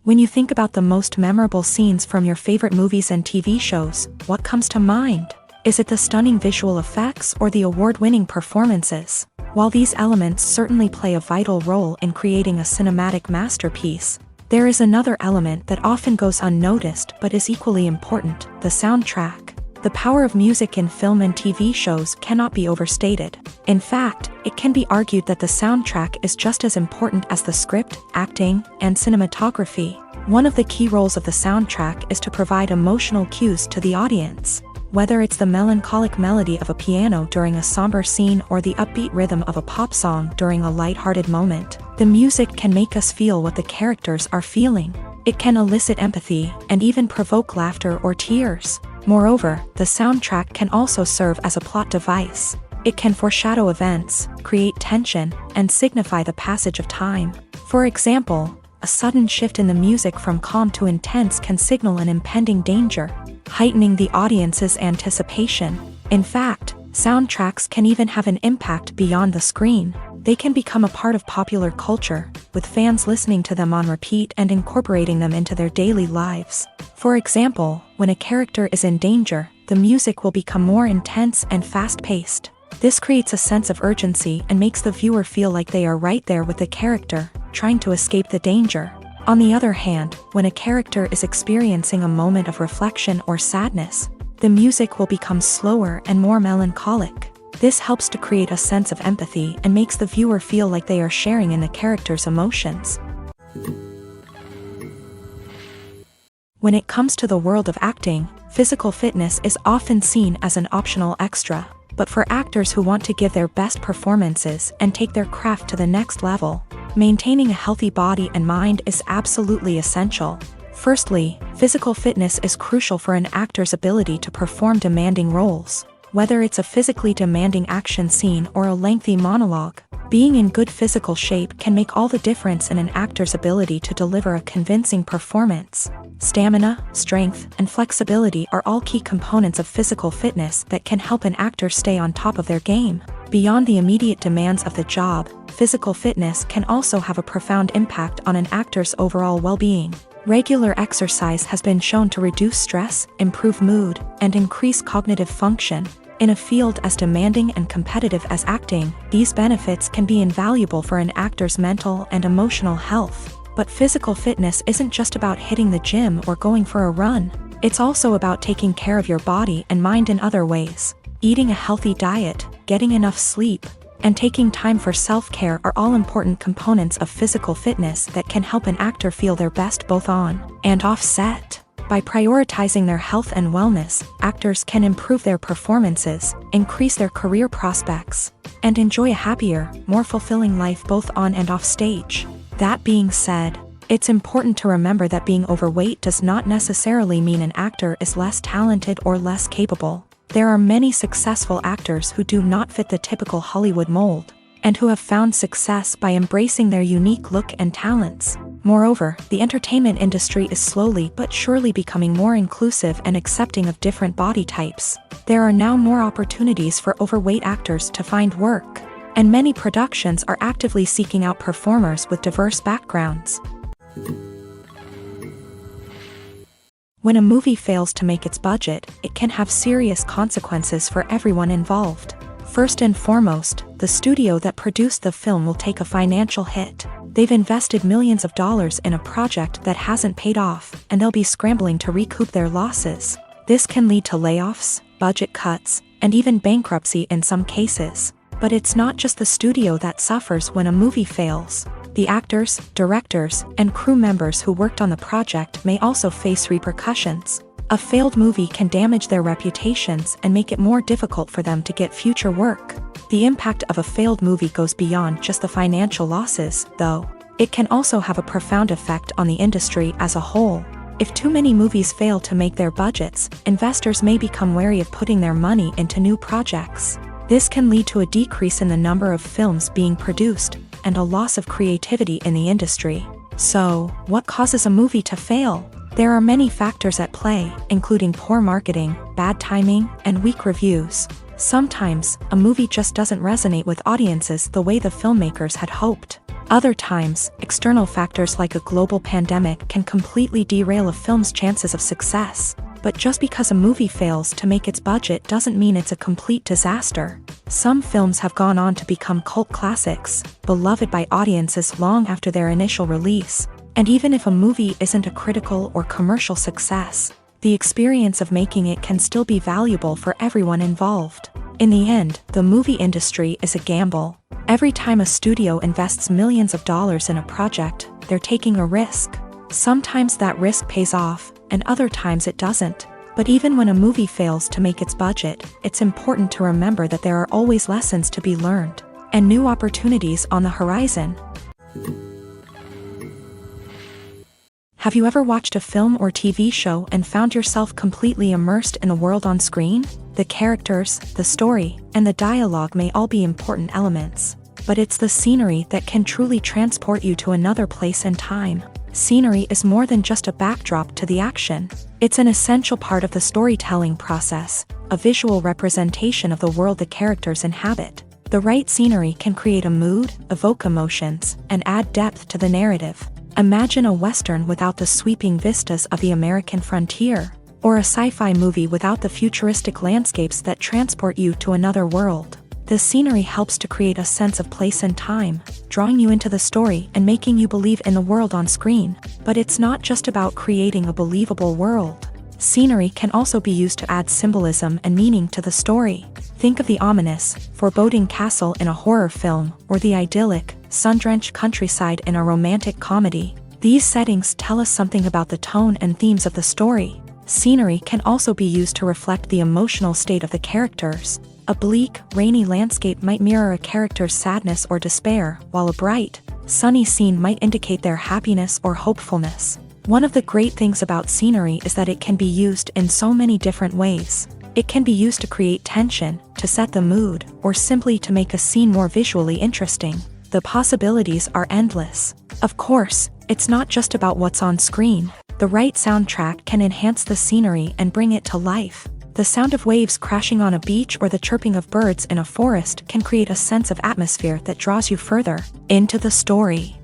When you think about the most memorable scenes from your favorite movies and TV shows, what comes to mind? Is it the stunning visual effects or the award-winning performances? While these elements certainly play a vital role in creating a cinematic masterpiece, there is another element that often goes unnoticed but is equally important: the soundtrack. The power of music in film and TV shows cannot be overstated. In fact, it can be argued that the soundtrack is just as important as the script, acting, and cinematography. One of the key roles of the soundtrack is to provide emotional cues to the audience. Whether it's the melancholic melody of a piano during a somber scene or the upbeat rhythm of a pop song during a lighthearted moment, the music can make us feel what the characters are feeling. It can elicit empathy and even provoke laughter or tears. Moreover, the soundtrack can also serve as a plot device. It can foreshadow events, create tension, and signify the passage of time. For example, a sudden shift in the music from calm to intense can signal an impending danger, heightening the audience's anticipation. In fact, soundtracks can even have an impact beyond the screen. They can become a part of popular culture, with fans listening to them on repeat and incorporating them into their daily lives. For example, when a character is in danger, the music will become more intense and fast-paced. This creates a sense of urgency and makes the viewer feel like they are right there with the character, trying to escape the danger. On the other hand, when a character is experiencing a moment of reflection or sadness, the music will become slower and more melancholic. This helps to create a sense of empathy and makes the viewer feel like they are sharing in the character's emotions. When it comes to the world of acting, physical fitness is often seen as an optional extra. But for actors who want to give their best performances and take their craft to the next level, maintaining a healthy body and mind is absolutely essential. Firstly, physical fitness is crucial for an actor's ability to perform demanding roles. Whether it's a physically demanding action scene or a lengthy monologue, being in good physical shape can make all the difference in an actor's ability to deliver a convincing performance. Stamina, strength, and flexibility are all key components of physical fitness that can help an actor stay on top of their game. Beyond the immediate demands of the job, physical fitness can also have a profound impact on an actor's overall well-being. Regular exercise has been shown to reduce stress, improve mood, and increase cognitive function. In a field as demanding and competitive as acting, these benefits can be invaluable for an actor's mental and emotional health. But physical fitness isn't just about hitting the gym or going for a run. It's also about taking care of your body and mind in other ways. Eating a healthy diet, getting enough sleep, and taking time for self-care are all important components of physical fitness that can help an actor feel their best both on and off set. By prioritizing their health and wellness, actors can improve their performances, increase their career prospects, and enjoy a happier, more fulfilling life both on and off stage. That being said, it's important to remember that being overweight does not necessarily mean an actor is less talented or less capable. There are many successful actors who do not fit the typical Hollywood mold, and who have found success by embracing their unique look and talents. Moreover, the entertainment industry is slowly but surely becoming more inclusive and accepting of different body types. There are now more opportunities for overweight actors to find work, and many productions are actively seeking out performers with diverse backgrounds. When a movie fails to make its budget, it can have serious consequences for everyone involved. First and foremost, the studio that produced the film will take a financial hit. They've invested millions of dollars in a project that hasn't paid off, and they'll be scrambling to recoup their losses. This can lead to layoffs, budget cuts, and even bankruptcy in some cases. But it's not just the studio that suffers when a movie fails. The actors, directors, and crew members who worked on the project may also face repercussions. A failed movie can damage their reputations and make it more difficult for them to get future work. The impact of a failed movie goes beyond just the financial losses, though. It can also have a profound effect on the industry as a whole. If too many movies fail to make their budgets, investors may become wary of putting their money into new projects. This can lead to a decrease in the number of films being produced, and a loss of creativity in the industry. So, what causes a movie to fail? There are many factors at play, including poor marketing, bad timing, and weak reviews. Sometimes, a movie just doesn't resonate with audiences the way the filmmakers had hoped. Other times, external factors like a global pandemic can completely derail a film's chances of success. But just because a movie fails to make its budget doesn't mean it's a complete disaster. Some films have gone on to become cult classics, beloved by audiences long after their initial release. And even if a movie isn't a critical or commercial success, the experience of making it can still be valuable for everyone involved. In the end, the movie industry is a gamble. Every time a studio invests millions of dollars in a project, they're taking a risk. Sometimes that risk pays off, and other times it doesn't. But even when a movie fails to make its budget, it's important to remember that there are always lessons to be learned, and new opportunities on the horizon. Have you ever watched a film or TV show and found yourself completely immersed in the world on screen? The characters, the story, and the dialogue may all be important elements, but it's the scenery that can truly transport you to another place and time. Scenery is more than just a backdrop to the action. It's an essential part of the storytelling process, a visual representation of the world the characters inhabit. The right scenery can create a mood, evoke emotions, and add depth to the narrative. Imagine a Western without the sweeping vistas of the American frontier, or a sci-fi movie without the futuristic landscapes that transport you to another world. The scenery helps to create a sense of place and time, drawing you into the story and making you believe in the world on screen. But it's not just about creating a believable world. Scenery can also be used to add symbolism and meaning to the story. Think of the ominous, foreboding castle in a horror film, or the idyllic, sun-drenched countryside in a romantic comedy. These settings tell us something about the tone and themes of the story. Scenery can also be used to reflect the emotional state of the characters. A bleak, rainy landscape might mirror a character's sadness or despair, while a bright, sunny scene might indicate their happiness or hopefulness. One of the great things about scenery is that it can be used in so many different ways. It can be used to create tension, to set the mood, or simply to make a scene more visually interesting. The possibilities are endless. Of course, it's not just about what's on screen. The right soundtrack can enhance the scenery and bring it to life. The sound of waves crashing on a beach or the chirping of birds in a forest can create a sense of atmosphere that draws you further into the story.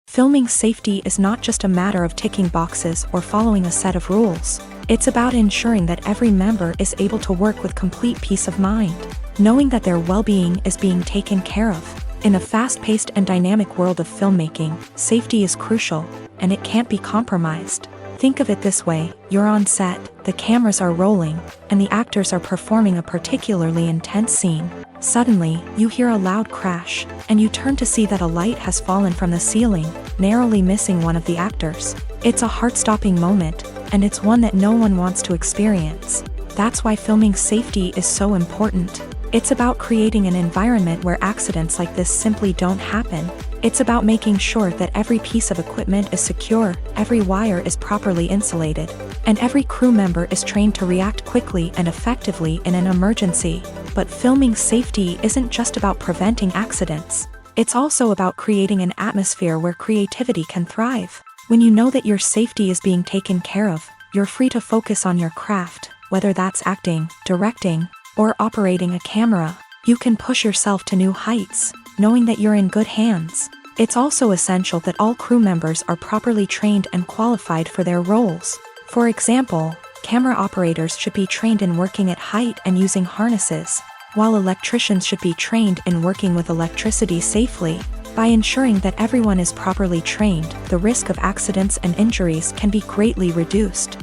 Filming safety is not just a matter of ticking boxes or following a set of rules. It's about ensuring that every member is able to work with complete peace of mind, knowing that their well-being is being taken care of. In a fast-paced and dynamic world of filmmaking, safety is crucial, and it can't be compromised. Think of it this way, you're on set, the cameras are rolling, and the actors are performing a particularly intense scene. Suddenly, you hear a loud crash, and you turn to see that a light has fallen from the ceiling, narrowly missing one of the actors. It's a heart-stopping moment, and it's one that no one wants to experience. That's why filming safety is so important. It's about creating an environment where accidents like this simply don't happen. It's about making sure that every piece of equipment is secure, every wire is properly insulated, and every crew member is trained to react quickly and effectively in an emergency. But filming safety isn't just about preventing accidents. It's also about creating an atmosphere where creativity can thrive. When you know that your safety is being taken care of, you're free to focus on your craft, whether that's acting, directing, or operating a camera. You can push yourself to new heights, knowing that you're in good hands. It's also essential that all crew members are properly trained and qualified for their roles. For example, camera operators should be trained in working at height and using harnesses, while electricians should be trained in working with electricity safely. By ensuring that everyone is properly trained, the risk of accidents and injuries can be greatly reduced.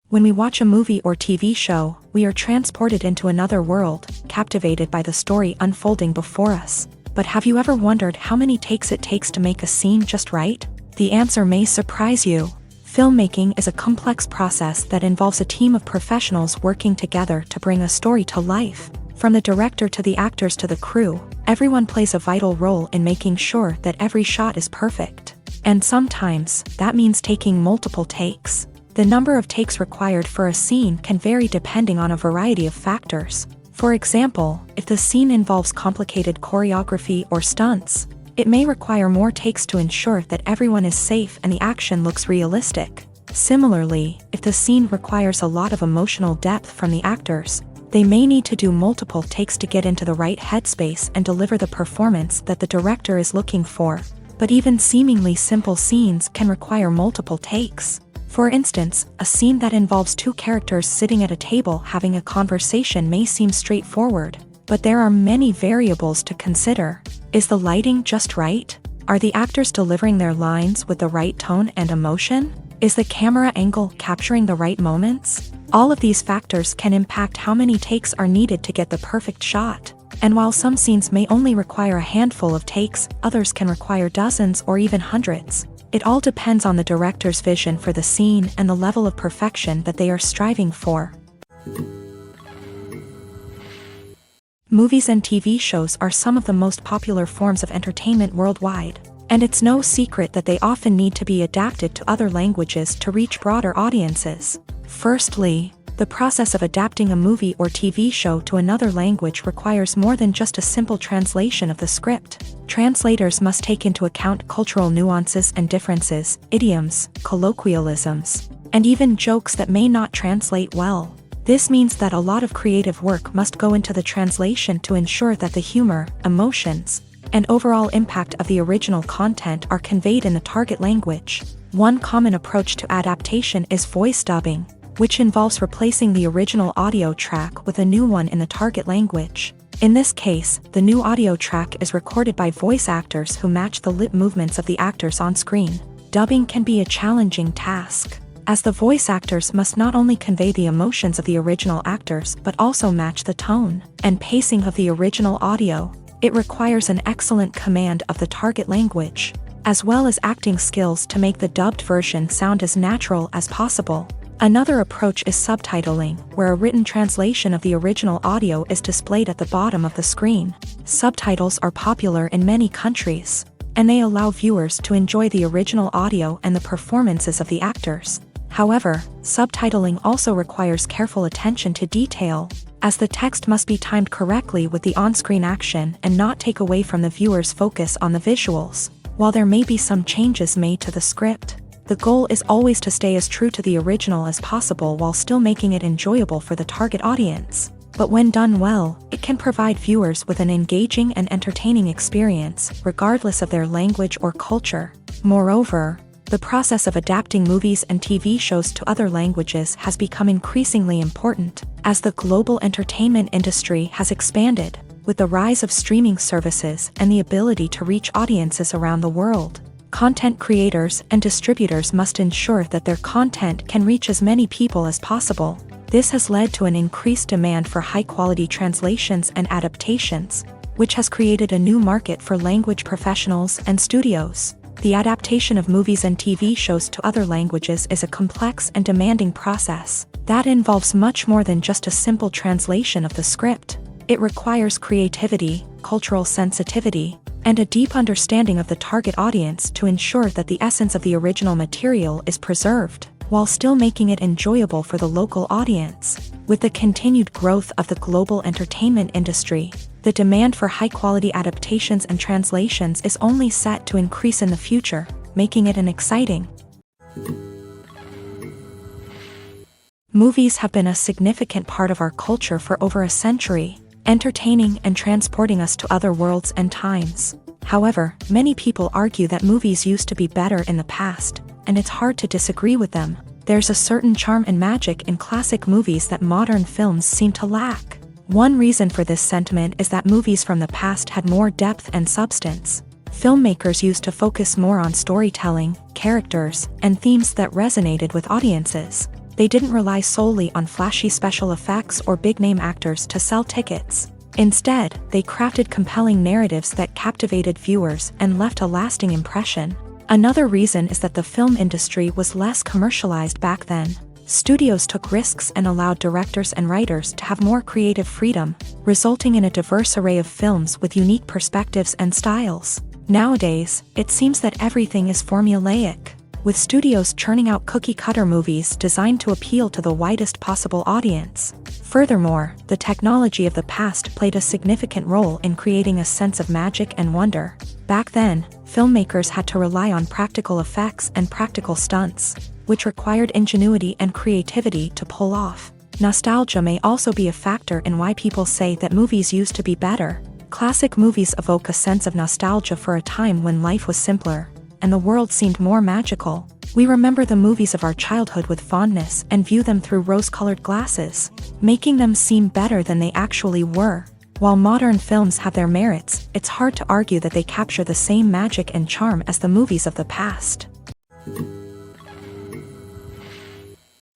When we watch a movie or TV show, we are transported into another world, captivated by the story unfolding before us. But have you ever wondered how many takes it takes to make a scene just right? The answer may surprise you. Filmmaking is a complex process that involves a team of professionals working together to bring a story to life. From the director to the actors to the crew, everyone plays a vital role in making sure that every shot is perfect. And sometimes, that means taking multiple takes. The number of takes required for a scene can vary depending on a variety of factors. For example, if the scene involves complicated choreography or stunts, it may require more takes to ensure that everyone is safe and the action looks realistic. Similarly, if the scene requires a lot of emotional depth from the actors, they may need to do multiple takes to get into the right headspace and deliver the performance that the director is looking for. But even seemingly simple scenes can require multiple takes. For instance, a scene that involves two characters sitting at a table having a conversation may seem straightforward, but there are many variables to consider. Is the lighting just right? Are the actors delivering their lines with the right tone and emotion? Is the camera angle capturing the right moments? All of these factors can impact how many takes are needed to get the perfect shot. And while some scenes may only require a handful of takes, others can require dozens or even hundreds. It all depends on the director's vision for the scene and the level of perfection that they are striving for. Movies and TV shows are some of the most popular forms of entertainment worldwide, and it's no secret that they often need to be adapted to other languages to reach broader audiences. Firstly, the process of adapting a movie or TV show to another language requires more than just a simple translation of the script. Translators must take into account cultural nuances and differences, idioms, colloquialisms, and even jokes that may not translate well. This means that a lot of creative work must go into the translation to ensure that the humor, emotions, and overall impact of the original content are conveyed in the target language. One common approach to adaptation is voice dubbing, which involves replacing the original audio track with a new one in the target language. In this case, the new audio track is recorded by voice actors who match the lip movements of the actors on screen. Dubbing can be a challenging task, as the voice actors must not only convey the emotions of the original actors but also match the tone and pacing of the original audio. It requires an excellent command of the target language, as well as acting skills to make the dubbed version sound as natural as possible. Another approach is subtitling, where a written translation of the original audio is displayed at the bottom of the screen. Subtitles are popular in many countries, and they allow viewers to enjoy the original audio and the performances of the actors. However, subtitling also requires careful attention to detail, as the text must be timed correctly with the on-screen action and not take away from the viewer's focus on the visuals. While there may be some changes made to the script, the goal is always to stay as true to the original as possible while still making it enjoyable for the target audience. But when done well, it can provide viewers with an engaging and entertaining experience, regardless of their language or culture. Moreover, the process of adapting movies and TV shows to other languages has become increasingly important, as the global entertainment industry has expanded, with the rise of streaming services and the ability to reach audiences around the world. Content creators and distributors must ensure that their content can reach as many people as possible. This has led to an increased demand for high-quality translations and adaptations, which has created a new market for language professionals and studios. The adaptation of movies and TV shows to other languages is a complex and demanding process that involves much more than just a simple translation of the script. It requires creativity, cultural sensitivity, and a deep understanding of the target audience to ensure that the essence of the original material is preserved, while still making it enjoyable for the local audience. With the continued growth of the global entertainment industry, the demand for high-quality adaptations and translations is only set to increase in the future, making it an exciting. Movies have been a significant part of our culture for over a century, entertaining and transporting us to other worlds and times. However, many people argue that movies used to be better in the past, and it's hard to disagree with them. There's a certain charm and magic in classic movies that modern films seem to lack. One reason for this sentiment is that movies from the past had more depth and substance. Filmmakers used to focus more on storytelling, characters, and themes that resonated with audiences. They didn't rely solely on flashy special effects or big-name actors to sell tickets. Instead, they crafted compelling narratives that captivated viewers and left a lasting impression. Another reason is that the film industry was less commercialized back then. Studios took risks and allowed directors and writers to have more creative freedom, resulting in a diverse array of films with unique perspectives and styles. Nowadays, it seems that everything is formulaic, with studios churning out cookie-cutter movies designed to appeal to the widest possible audience. Furthermore, the technology of the past played a significant role in creating a sense of magic and wonder. Back then, filmmakers had to rely on practical effects and practical stunts, which required ingenuity and creativity to pull off. Nostalgia may also be a factor in why people say that movies used to be better. Classic movies evoke a sense of nostalgia for a time when life was simpler, and the world seemed more magical. We remember the movies of our childhood with fondness and view them through rose-colored glasses, making them seem better than they actually were. While modern films have their merits, it's hard to argue that they capture the same magic and charm as the movies of the past.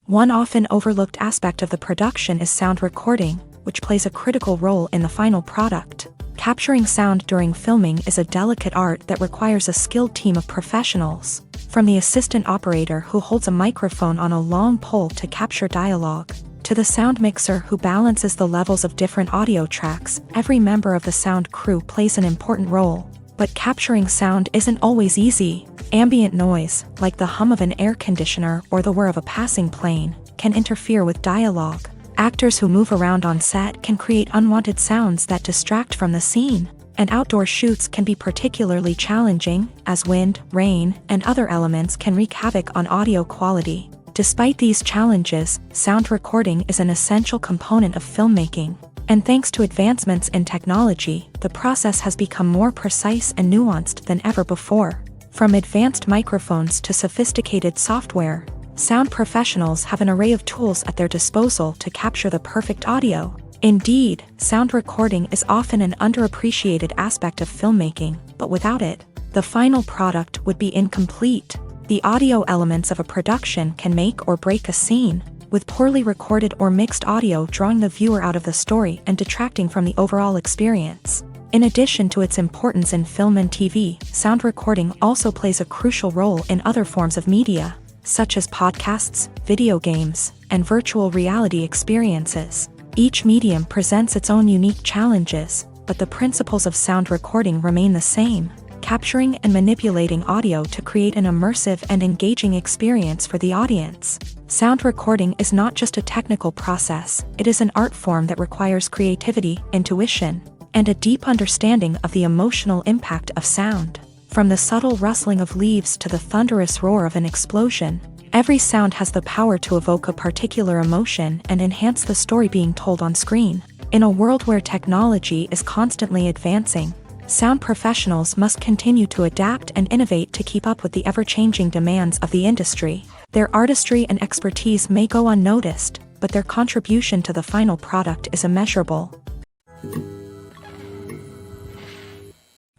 One often overlooked aspect of the production is sound recording, which plays a critical role in the final product. Capturing sound during filming is a delicate art that requires a skilled team of professionals. From the assistant operator who holds a microphone on a long pole to capture dialogue, to the sound mixer who balances the levels of different audio tracks, every member of the sound crew plays an important role. But capturing sound isn't always easy. Ambient noise, like the hum of an air conditioner or the whir of a passing plane, can interfere with dialogue. Actors who move around on set can create unwanted sounds that distract from the scene. And outdoor shoots can be particularly challenging, as wind, rain, and other elements can wreak havoc on audio quality. Despite these challenges, sound recording is an essential component of filmmaking. And thanks to advancements in technology, the process has become more precise and nuanced than ever before. From advanced microphones to sophisticated software, sound professionals have an array of tools at their disposal to capture the perfect audio. Indeed, sound recording is often an underappreciated aspect of filmmaking, but without it, the final product would be incomplete. The audio elements of a production can make or break a scene, with poorly recorded or mixed audio drawing the viewer out of the story and detracting from the overall experience. In addition to its importance in film and TV, sound recording also plays a crucial role in other forms of media, such as podcasts, video games, and virtual reality experiences. Each medium presents its own unique challenges, but the principles of sound recording remain the same, capturing and manipulating audio to create an immersive and engaging experience for the audience. Sound recording is not just a technical process, it is an art form that requires creativity, intuition, and a deep understanding of the emotional impact of sound. From the subtle rustling of leaves to the thunderous roar of an explosion, every sound has the power to evoke a particular emotion and enhance the story being told on screen. In a world where technology is constantly advancing, sound professionals must continue to adapt and innovate to keep up with the ever-changing demands of the industry. Their artistry and expertise may go unnoticed, but their contribution to the final product is immeasurable.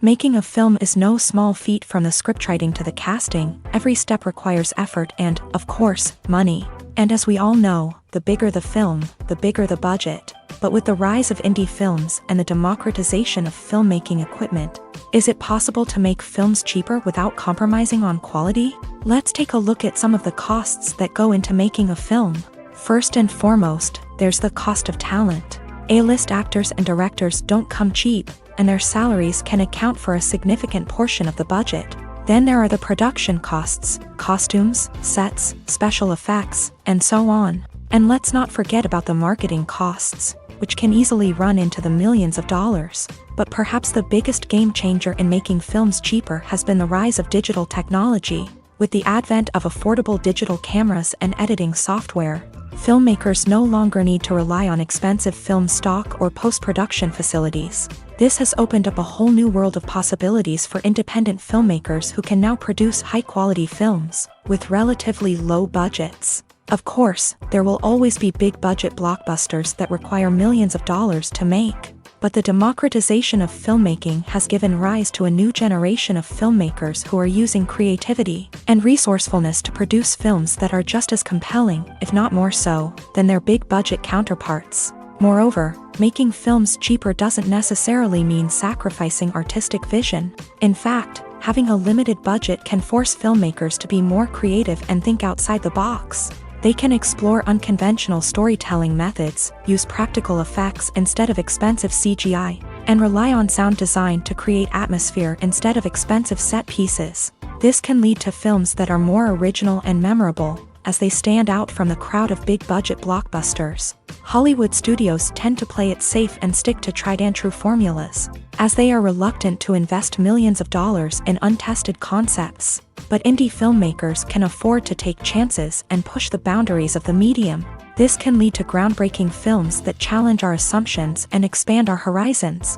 Making a film is no small feat. From the scriptwriting to the casting, every step requires effort and, of course, money. And as we all know, the bigger the film, the bigger the budget. But with the rise of indie films and the democratization of filmmaking equipment, is it possible to make films cheaper without compromising on quality? Let's take a look at some of the costs that go into making a film. First and foremost, there's the cost of talent. A-list actors and directors don't come cheap, and their salaries can account for a significant portion of the budget. Then there are the production costs, costumes, sets, special effects, and so on. And let's not forget about the marketing costs, which can easily run into the millions of dollars. But perhaps the biggest game changer in making films cheaper has been the rise of digital technology. With the advent of affordable digital cameras and editing software, filmmakers no longer need to rely on expensive film stock or post-production facilities. This has opened up a whole new world of possibilities for independent filmmakers who can now produce high-quality films with relatively low budgets. Of course, there will always be big-budget blockbusters that require millions of dollars to make. But the democratization of filmmaking has given rise to a new generation of filmmakers who are using creativity and resourcefulness to produce films that are just as compelling, if not more so, than their big-budget counterparts. Moreover, making films cheaper doesn't necessarily mean sacrificing artistic vision. In fact, having a limited budget can force filmmakers to be more creative and think outside the box. They can explore unconventional storytelling methods, use practical effects instead of expensive CGI, and rely on sound design to create atmosphere instead of expensive set pieces. This can lead to films that are more original and memorable, as they stand out from the crowd of big-budget blockbusters. Hollywood studios tend to play it safe and stick to tried-and-true formulas, as they are reluctant to invest millions of dollars in untested concepts. But indie filmmakers can afford to take chances and push the boundaries of the medium. This can lead to groundbreaking films that challenge our assumptions and expand our horizons.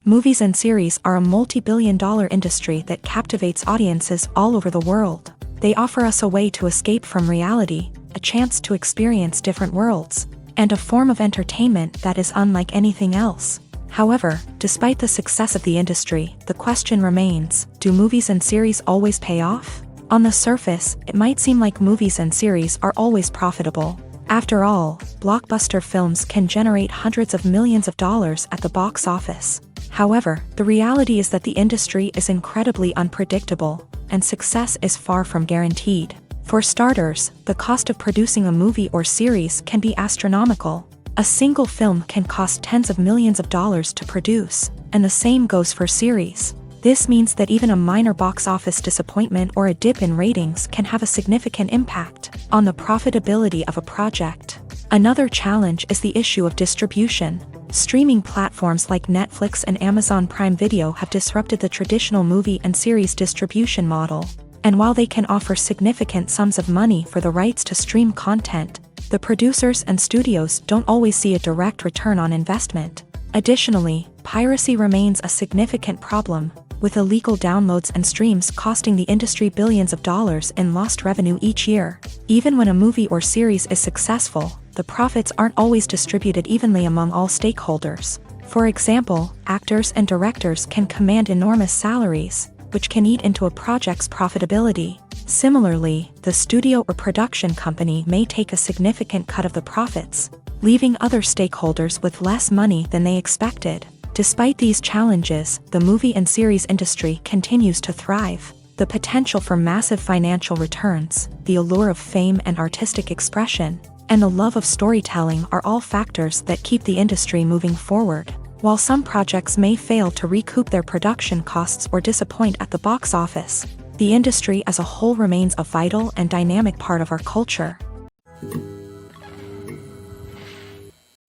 Movies and series are a multi-billion-dollar industry that captivates audiences all over the world. They offer us a way to escape from reality, a chance to experience different worlds, and a form of entertainment that is unlike anything else. However, despite the success of the industry, the question remains, do movies and series always pay off? On the surface, it might seem like movies and series are always profitable. After all, blockbuster films can generate hundreds of millions of dollars at the box office. However, the reality is that the industry is incredibly unpredictable, and success is far from guaranteed. For starters, the cost of producing a movie or series can be astronomical. A single film can cost tens of millions of dollars to produce, and the same goes for series. This means that even a minor box office disappointment or a dip in ratings can have a significant impact on the profitability of a project. Another challenge is the issue of distribution. Streaming platforms like Netflix and Amazon Prime Video have disrupted the traditional movie and series distribution model. And while they can offer significant sums of money for the rights to stream content, the producers and studios don't always see a direct return on investment. Additionally, piracy remains a significant problem, with illegal downloads and streams costing the industry billions of dollars in lost revenue each year. Even when a movie or series is successful, the profits aren't always distributed evenly among all stakeholders. For example, actors and directors can command enormous salaries, which can eat into a project's profitability. Similarly, the studio or production company may take a significant cut of the profits, leaving other stakeholders with less money than they expected. Despite these challenges, the movie and series industry continues to thrive. The potential for massive financial returns, the allure of fame and artistic expression, and the love of storytelling are all factors that keep the industry moving forward. While some projects may fail to recoup their production costs or disappoint at the box office, the industry as a whole remains a vital and dynamic part of our culture.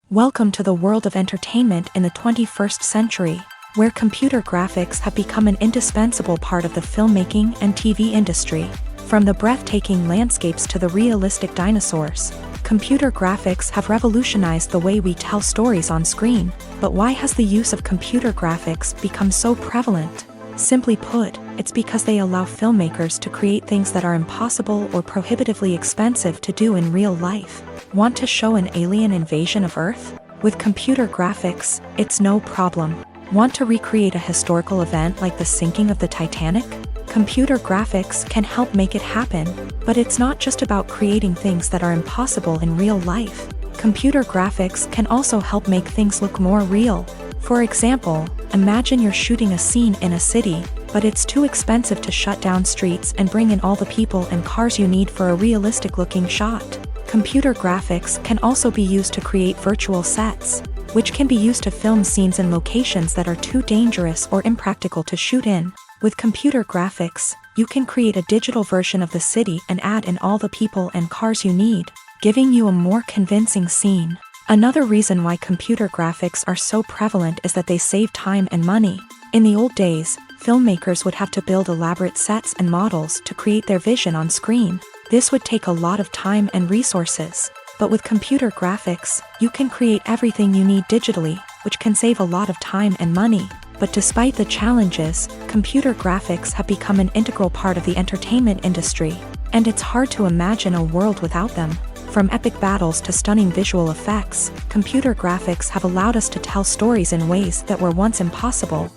Welcome to the world of entertainment in the 21st century, where computer graphics have become an indispensable part of the filmmaking and TV industry. From the breathtaking landscapes to the realistic dinosaurs, computer graphics have revolutionized the way we tell stories on screen. But why has the use of computer graphics become so prevalent? Simply put, it's because they allow filmmakers to create things that are impossible or prohibitively expensive to do in real life. Want to show an alien invasion of Earth? With computer graphics, it's no problem. Want to recreate a historical event like the sinking of the Titanic? Computer graphics can help make it happen, but it's not just about creating things that are impossible in real life. Computer graphics can also help make things look more real. For example, imagine you're shooting a scene in a city, but it's too expensive to shut down streets and bring in all the people and cars you need for a realistic-looking shot. Computer graphics can also be used to create virtual sets, which can be used to film scenes in locations that are too dangerous or impractical to shoot in. With computer graphics, you can create a digital version of the city and add in all the people and cars you need, giving you a more convincing scene. Another reason why computer graphics are so prevalent is that they save time and money. In the old days, filmmakers would have to build elaborate sets and models to create their vision on screen. This would take a lot of time and resources. But with computer graphics, you can create everything you need digitally, which can save a lot of time and money. But despite the challenges, computer graphics have become an integral part of the entertainment industry, and it's hard to imagine a world without them. From epic battles to stunning visual effects, computer graphics have allowed us to tell stories in ways that were once impossible.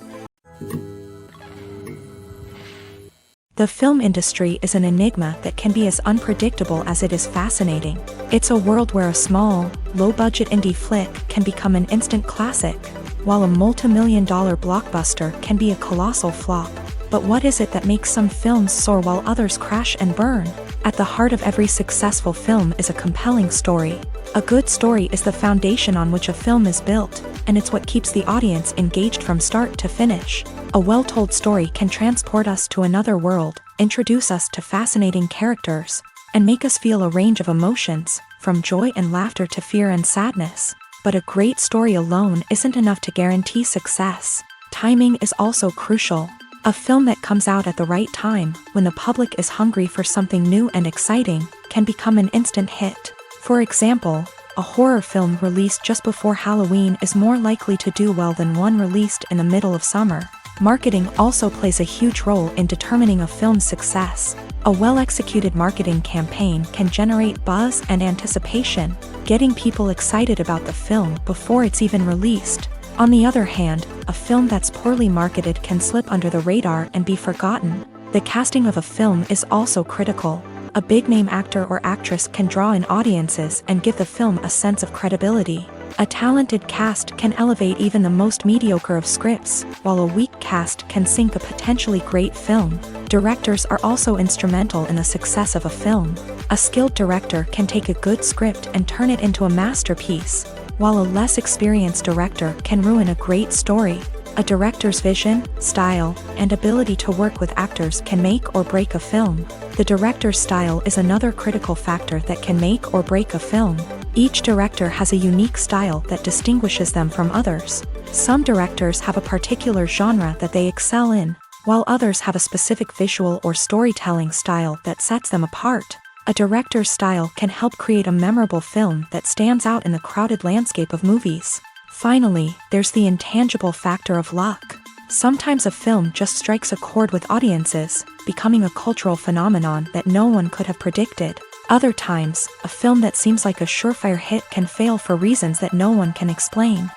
The film industry is an enigma that can be as unpredictable as it is fascinating. It's a world where a small, low-budget indie flick can become an instant classic, while a multi-million-dollar blockbuster can be a colossal flop. But what is it that makes some films soar while others crash and burn? At the heart of every successful film is a compelling story. A good story is the foundation on which a film is built, and it's what keeps the audience engaged from start to finish. A well-told story can transport us to another world, introduce us to fascinating characters, and make us feel a range of emotions, from joy and laughter to fear and sadness. But a great story alone isn't enough to guarantee success. Timing is also crucial. A film that comes out at the right time, when the public is hungry for something new and exciting, can become an instant hit. For example, a horror film released just before Halloween is more likely to do well than one released in the middle of summer. Marketing also plays a huge role in determining a film's success. A well-executed marketing campaign can generate buzz and anticipation, getting people excited about the film before it's even released. On the other hand, a film that's poorly marketed can slip under the radar and be forgotten. The casting of a film is also critical. A big-name actor or actress can draw in audiences and give the film a sense of credibility. A talented cast can elevate even the most mediocre of scripts, while a weak cast can sink a potentially great film. Directors are also instrumental in the success of a film. A skilled director can take a good script and turn it into a masterpiece, while a less experienced director can ruin a great story. A director's vision, style, and ability to work with actors can make or break a film. The director's style is another critical factor that can make or break a film. Each director has a unique style that distinguishes them from others. Some directors have a particular genre that they excel in, while others have a specific visual or storytelling style that sets them apart. A director's style can help create a memorable film that stands out in the crowded landscape of movies. Finally, there's the intangible factor of luck. Sometimes a film just strikes a chord with audiences, becoming a cultural phenomenon that no one could have predicted. Other times, a film that seems like a surefire hit can fail for reasons that no one can explain.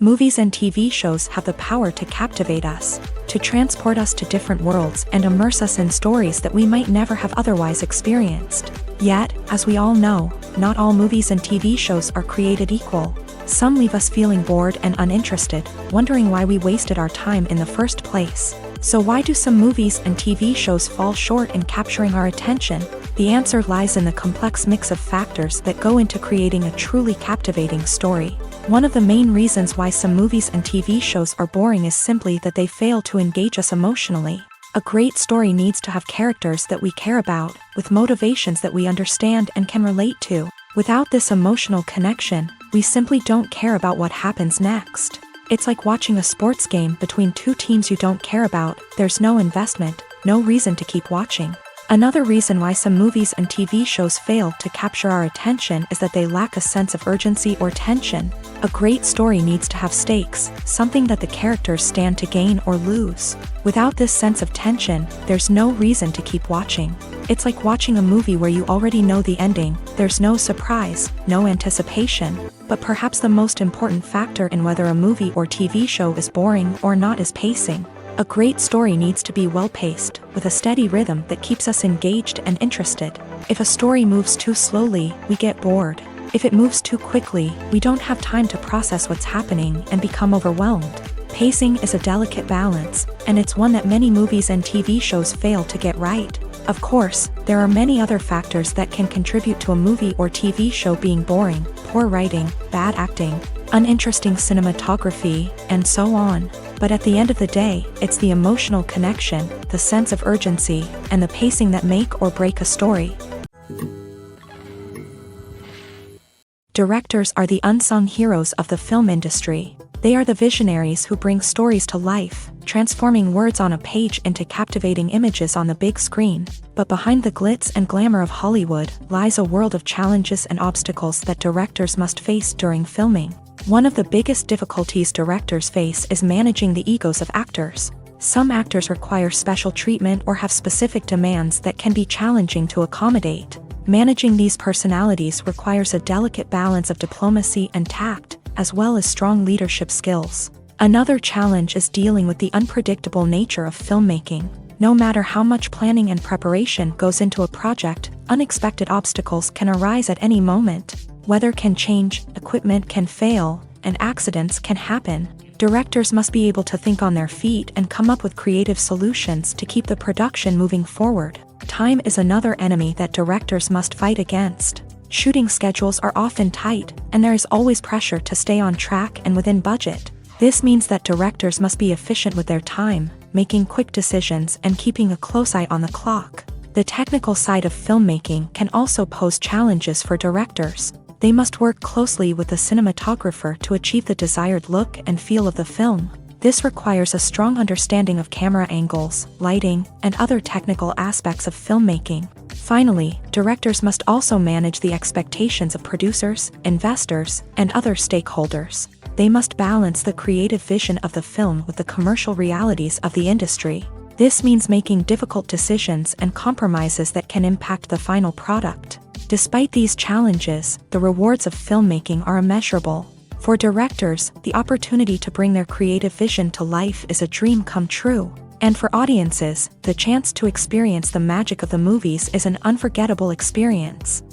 Movies and TV shows have the power to captivate us, to transport us to different worlds and immerse us in stories that we might never have otherwise experienced. Yet, as we all know, not all movies and TV shows are created equal. Some leave us feeling bored and uninterested, wondering why we wasted our time in the first place. So why do some movies and TV shows fall short in capturing our attention? The answer lies in the complex mix of factors that go into creating a truly captivating story. One of the main reasons why some movies and TV shows are boring is simply that they fail to engage us emotionally. A great story needs to have characters that we care about, with motivations that we understand and can relate to. Without this emotional connection, we simply don't care about what happens next. It's like watching a sports game between two teams you don't care about. There's no investment, no reason to keep watching. Another reason why some movies and TV shows fail to capture our attention is that they lack a sense of urgency or tension. A great story needs to have stakes, something that the characters stand to gain or lose. Without this sense of tension, there's no reason to keep watching. It's like watching a movie where you already know the ending. There's no surprise, no anticipation. But perhaps the most important factor in whether a movie or TV show is boring or not is pacing. A great story needs to be well-paced, with a steady rhythm that keeps us engaged and interested. If a story moves too slowly, we get bored. If it moves too quickly, we don't have time to process what's happening and become overwhelmed. Pacing is a delicate balance, and it's one that many movies and TV shows fail to get right. Of course, there are many other factors that can contribute to a movie or TV show being boring: poor writing, bad acting, uninteresting cinematography, and so on. But at the end of the day, it's the emotional connection, the sense of urgency, and the pacing that make or break a story. Directors are the unsung heroes of the film industry. They are the visionaries who bring stories to life, transforming words on a page into captivating images on the big screen. But behind the glitz and glamour of Hollywood lies a world of challenges and obstacles that directors must face during filming. One of the biggest difficulties directors face is managing the egos of actors. Some actors require special treatment or have specific demands that can be challenging to accommodate. Managing these personalities requires a delicate balance of diplomacy and tact, as well as strong leadership skills. Another challenge is dealing with the unpredictable nature of filmmaking. No matter how much planning and preparation goes into a project, unexpected obstacles can arise at any moment. Weather can change, equipment can fail, and accidents can happen. Directors must be able to think on their feet and come up with creative solutions to keep the production moving forward. Time is another enemy that directors must fight against. Shooting schedules are often tight, and there is always pressure to stay on track and within budget. This means that directors must be efficient with their time, making quick decisions and keeping a close eye on the clock. The technical side of filmmaking can also pose challenges for directors. They must work closely with the cinematographer to achieve the desired look and feel of the film. This requires a strong understanding of camera angles, lighting, and other technical aspects of filmmaking. Finally, directors must also manage the expectations of producers, investors, and other stakeholders. They must balance the creative vision of the film with the commercial realities of the industry. This means making difficult decisions and compromises that can impact the final product. Despite these challenges, the rewards of filmmaking are immeasurable. For directors, the opportunity to bring their creative vision to life is a dream come true. And for audiences, the chance to experience the magic of the movies is an unforgettable experience.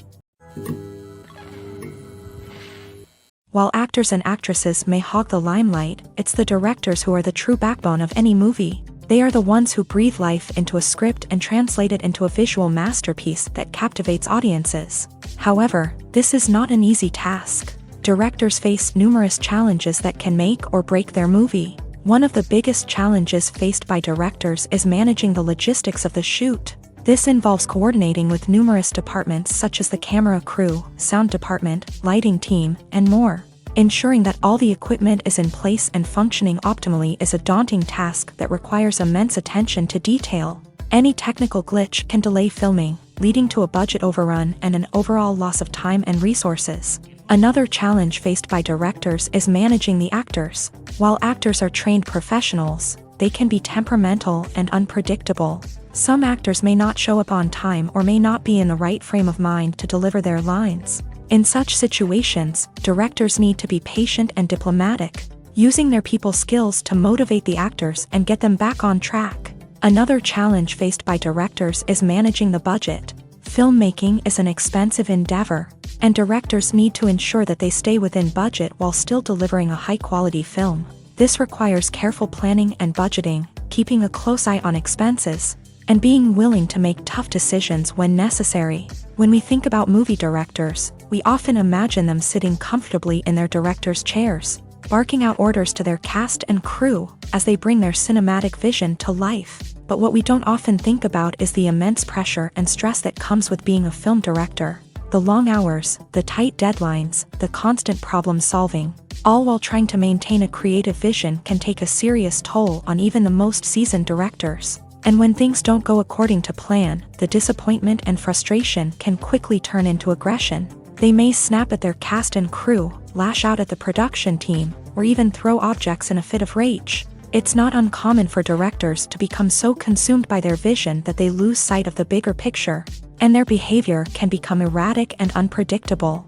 While actors and actresses may hog the limelight, it's the directors who are the true backbone of any movie. They are the ones who breathe life into a script and translate it into a visual masterpiece that captivates audiences. However, this is not an easy task. Directors face numerous challenges that can make or break their movie. One of the biggest challenges faced by directors is managing the logistics of the shoot. This involves coordinating with numerous departments such as the camera crew, sound department, lighting team, and more. Ensuring that all the equipment is in place and functioning optimally is a daunting task that requires immense attention to detail. Any technical glitch can delay filming, leading to a budget overrun and an overall loss of time and resources. Another challenge faced by directors is managing the actors. While actors are trained professionals, they can be temperamental and unpredictable. Some actors may not show up on time or may not be in the right frame of mind to deliver their lines. In such situations, directors need to be patient and diplomatic, using their people skills to motivate the actors and get them back on track. Another challenge faced by directors is managing the budget. Filmmaking is an expensive endeavor, and directors need to ensure that they stay within budget while still delivering a high-quality film. This requires careful planning and budgeting, keeping a close eye on expenses, and being willing to make tough decisions when necessary. When we think about movie directors, we often imagine them sitting comfortably in their director's chairs, barking out orders to their cast and crew as they bring their cinematic vision to life. But what we don't often think about is the immense pressure and stress that comes with being a film director. The long hours, the tight deadlines, the constant problem solving, all while trying to maintain a creative vision can take a serious toll on even the most seasoned directors. And when things don't go according to plan, the disappointment and frustration can quickly turn into aggression. They may snap at their cast and crew, lash out at the production team, or even throw objects in a fit of rage. It's not uncommon for directors to become so consumed by their vision that they lose sight of the bigger picture, and their behavior can become erratic and unpredictable.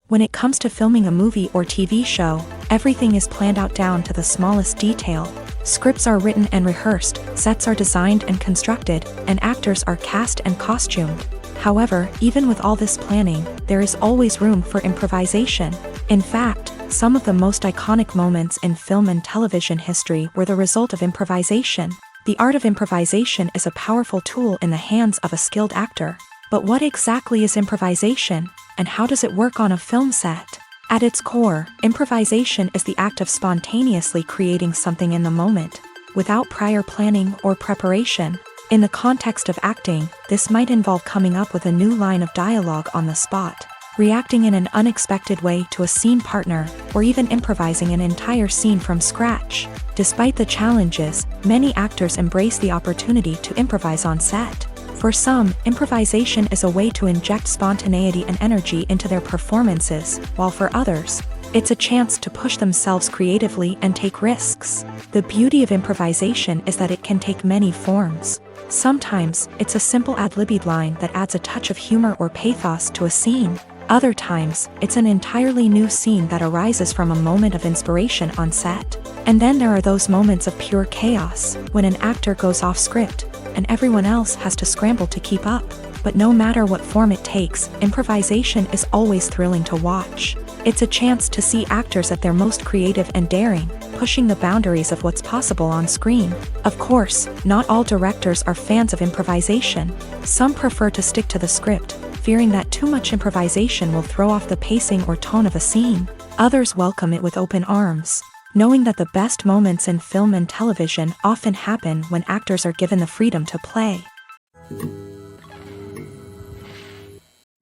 When it comes to filming a movie or TV show, everything is planned out down to the smallest detail. Scripts are written and rehearsed, sets are designed and constructed, and actors are cast and costumed. However, even with all this planning, there is always room for improvisation. In fact, some of the most iconic moments in film and television history were the result of improvisation. The art of improvisation is a powerful tool in the hands of a skilled actor. But what exactly is improvisation, and how does it work on a film set? At its core, improvisation is the act of spontaneously creating something in the moment, without prior planning or preparation. In the context of acting, this might involve coming up with a new line of dialogue on the spot, reacting in an unexpected way to a scene partner, or even improvising an entire scene from scratch. Despite the challenges, many actors embrace the opportunity to improvise on set. For some, improvisation is a way to inject spontaneity and energy into their performances, while for others, it's a chance to push themselves creatively and take risks. The beauty of improvisation is that it can take many forms. Sometimes, it's a simple ad-libbed line that adds a touch of humor or pathos to a scene. Other times, it's an entirely new scene that arises from a moment of inspiration on set. And then there are those moments of pure chaos, when an actor goes off script, and everyone else has to scramble to keep up. But no matter what form it takes, improvisation is always thrilling to watch. It's a chance to see actors at their most creative and daring, pushing the boundaries of what's possible on screen. Of course, not all directors are fans of improvisation. Some prefer to stick to the script, fearing that too much improvisation will throw off the pacing or tone of a scene. Others welcome it with open arms, knowing that the best moments in film and television often happen when actors are given the freedom to play.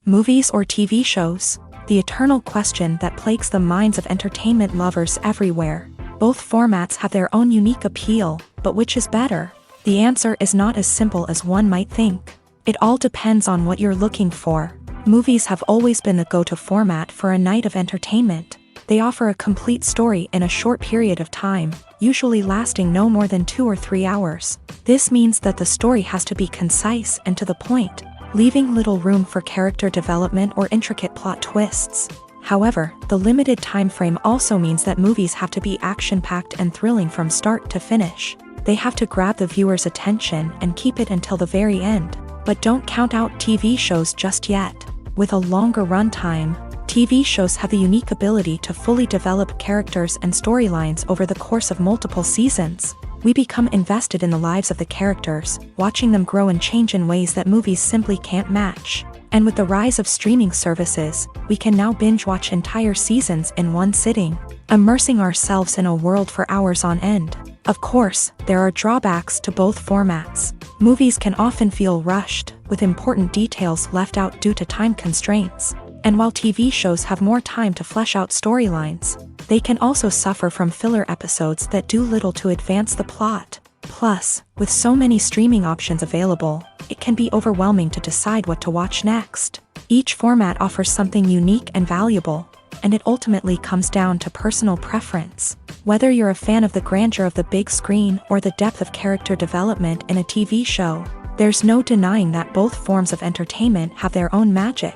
Movies or TV shows? The eternal question that plagues the minds of entertainment lovers everywhere. Both formats have their own unique appeal, but which is better? The answer is not as simple as one might think. It all depends on what you're looking for. Movies have always been the go-to format for a night of entertainment. They offer a complete story in a short period of time, usually lasting no more than 2 or 3 hours. This means that the story has to be concise and to the point, leaving little room for character development or intricate plot twists. However, the limited time frame also means that movies have to be action-packed and thrilling from start to finish. They have to grab the viewer's attention and keep it until the very end. But don't count out TV shows just yet. With a longer runtime, TV shows have the unique ability to fully develop characters and storylines over the course of multiple seasons. We become invested in the lives of the characters, watching them grow and change in ways that movies simply can't match. And with the rise of streaming services, we can now binge-watch entire seasons in one sitting, immersing ourselves in a world for hours on end. Of course, there are drawbacks to both formats. Movies can often feel rushed, with important details left out due to time constraints. And while TV shows have more time to flesh out storylines, they can also suffer from filler episodes that do little to advance the plot. Plus, with so many streaming options available, it can be overwhelming to decide what to watch next. Each format offers something unique and valuable, and it ultimately comes down to personal preference. Whether you're a fan of the grandeur of the big screen or the depth of character development in a TV show, there's no denying that both forms of entertainment have their own magic.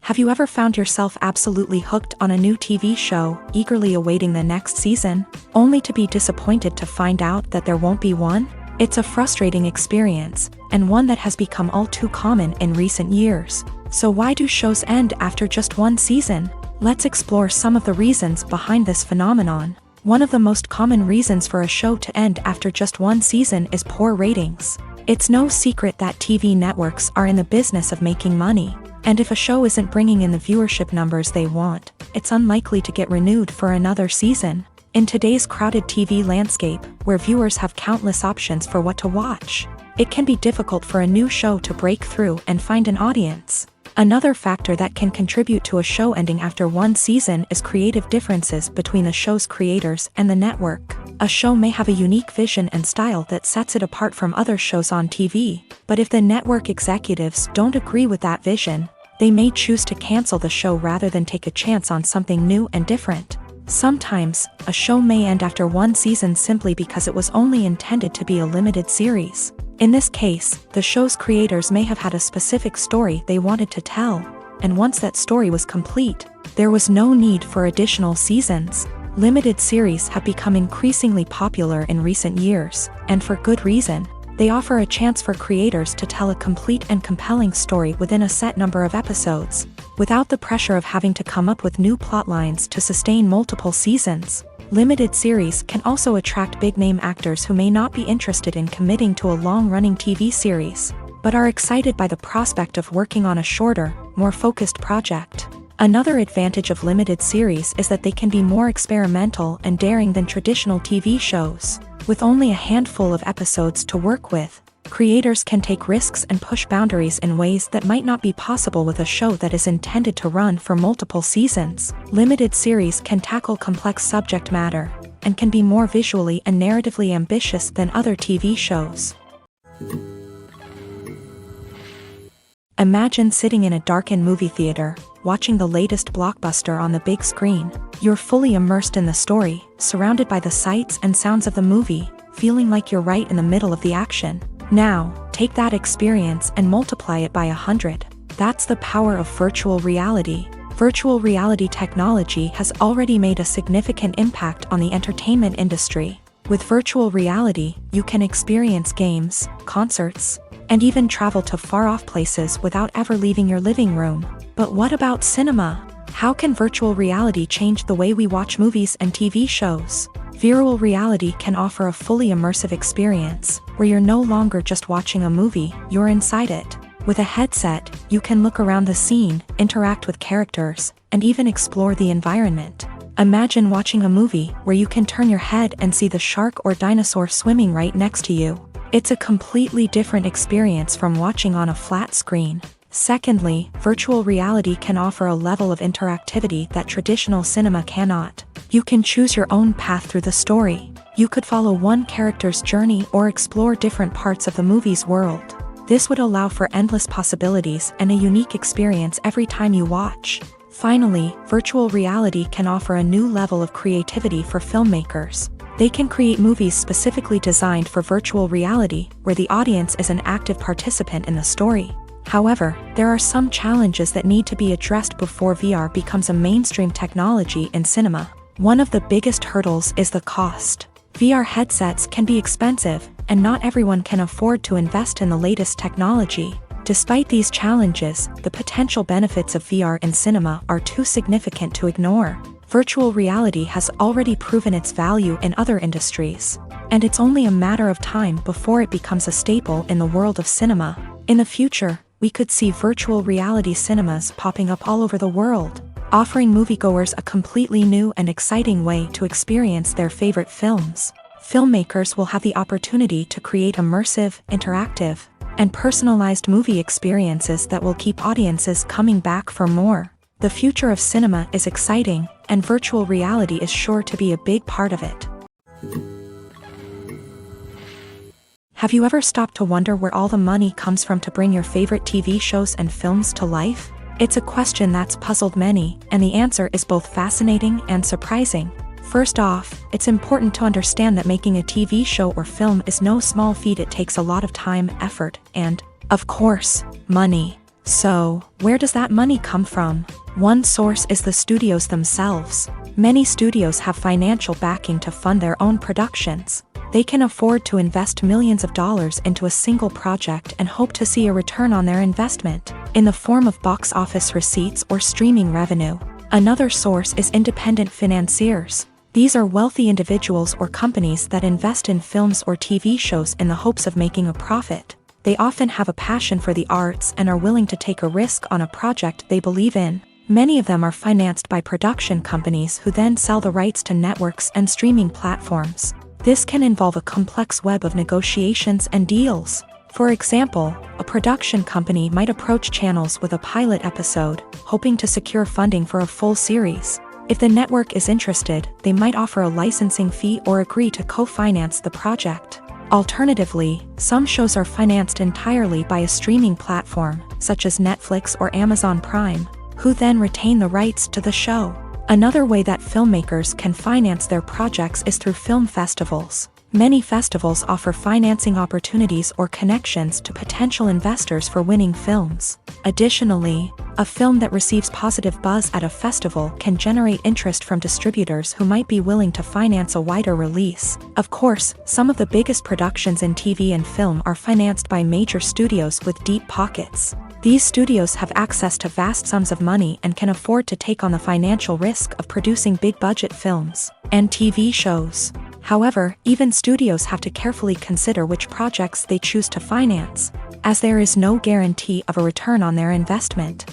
Have you ever found yourself absolutely hooked on a new TV show, eagerly awaiting the next season, only to be disappointed to find out that there won't be one? It's a frustrating experience, and one that has become all too common in recent years. So why do shows end after just one season? Let's explore some of the reasons behind this phenomenon. One of the most common reasons for a show to end after just one season is poor ratings. It's no secret that TV networks are in the business of making money. And if a show isn't bringing in the viewership numbers they want, it's unlikely to get renewed for another season. In today's crowded TV landscape, where viewers have countless options for what to watch, it can be difficult for a new show to break through and find an audience. Another factor that can contribute to a show ending after one season is creative differences between the show's creators and the network. A show may have a unique vision and style that sets it apart from other shows on TV, but if the network executives don't agree with that vision, they may choose to cancel the show rather than take a chance on something new and different. Sometimes, a show may end after one season simply because it was only intended to be a limited series. In this case, the show's creators may have had a specific story they wanted to tell, and once that story was complete, there was no need for additional seasons. Limited series have become increasingly popular in recent years, and for good reason. They offer a chance for creators to tell a complete and compelling story within a set number of episodes, without the pressure of having to come up with new plotlines to sustain multiple seasons. Limited series can also attract big-name actors who may not be interested in committing to a long-running TV series, but are excited by the prospect of working on a shorter, more focused project. Another advantage of limited series is that they can be more experimental and daring than traditional TV shows. With only a handful of episodes to work with, creators can take risks and push boundaries in ways that might not be possible with a show that is intended to run for multiple seasons. Limited series can tackle complex subject matter, and can be more visually and narratively ambitious than other TV shows. Imagine sitting in a darkened movie theater, watching the latest blockbuster on the big screen. You're fully immersed in the story, surrounded by the sights and sounds of the movie, feeling like you're right in the middle of the action. Now, take that experience and multiply it by 100. That's the power of virtual reality. Virtual reality technology has already made a significant impact on the entertainment industry. With virtual reality, you can experience games, concerts, and even travel to far-off places without ever leaving your living room. But what about cinema? How can virtual reality change the way we watch movies and TV shows? Virtual reality can offer a fully immersive experience, where you're no longer just watching a movie, you're inside it. With a headset, you can look around the scene, interact with characters, and even explore the environment. Imagine watching a movie where you can turn your head and see the shark or dinosaur swimming right next to you. It's a completely different experience from watching on a flat screen. Secondly, virtual reality can offer a level of interactivity that traditional cinema cannot. You can choose your own path through the story. You could follow one character's journey or explore different parts of the movie's world. This would allow for endless possibilities and a unique experience every time you watch. Finally, virtual reality can offer a new level of creativity for filmmakers. They can create movies specifically designed for virtual reality, where the audience is an active participant in the story. However, there are some challenges that need to be addressed before VR becomes a mainstream technology in cinema. One of the biggest hurdles is the cost. VR headsets can be expensive, and not everyone can afford to invest in the latest technology. Despite these challenges, the potential benefits of VR in cinema are too significant to ignore. Virtual reality has already proven its value in other industries, and it's only a matter of time before it becomes a staple in the world of cinema. In the future, we could see virtual reality cinemas popping up all over the world, offering moviegoers a completely new and exciting way to experience their favorite films. Filmmakers will have the opportunity to create immersive, interactive, and personalized movie experiences that will keep audiences coming back for more. The future of cinema is exciting, and virtual reality is sure to be a big part of it. Have you ever stopped to wonder where all the money comes from to bring your favorite TV shows and films to life? It's a question that's puzzled many, and the answer is both fascinating and surprising. First off, it's important to understand that making a TV show or film is no small feat. It takes a lot of time, effort, and, of course, money. So, where does that money come from? One source is the studios themselves. Many studios have financial backing to fund their own productions. They can afford to invest millions of dollars into a single project and hope to see a return on their investment, in the form of box office receipts or streaming revenue. Another source is independent financiers. These are wealthy individuals or companies that invest in films or TV shows in the hopes of making a profit. They often have a passion for the arts and are willing to take a risk on a project they believe in. Many of them are financed by production companies who then sell the rights to networks and streaming platforms. This can involve a complex web of negotiations and deals. For example, a production company might approach channels with a pilot episode, hoping to secure funding for a full series. If the network is interested, they might offer a licensing fee or agree to co-finance the project. Alternatively, some shows are financed entirely by a streaming platform, such as Netflix or Amazon Prime, who then retain the rights to the show. Another way that filmmakers can finance their projects is through film festivals. Many festivals offer financing opportunities or connections to potential investors for winning films. Additionally, a film that receives positive buzz at a festival can generate interest from distributors who might be willing to finance a wider release. Of course, some of the biggest productions in TV and film are financed by major studios with deep pockets. These studios have access to vast sums of money and can afford to take on the financial risk of producing big-budget films and TV shows. However, even studios have to carefully consider which projects they choose to finance, as there is no guarantee of a return on their investment.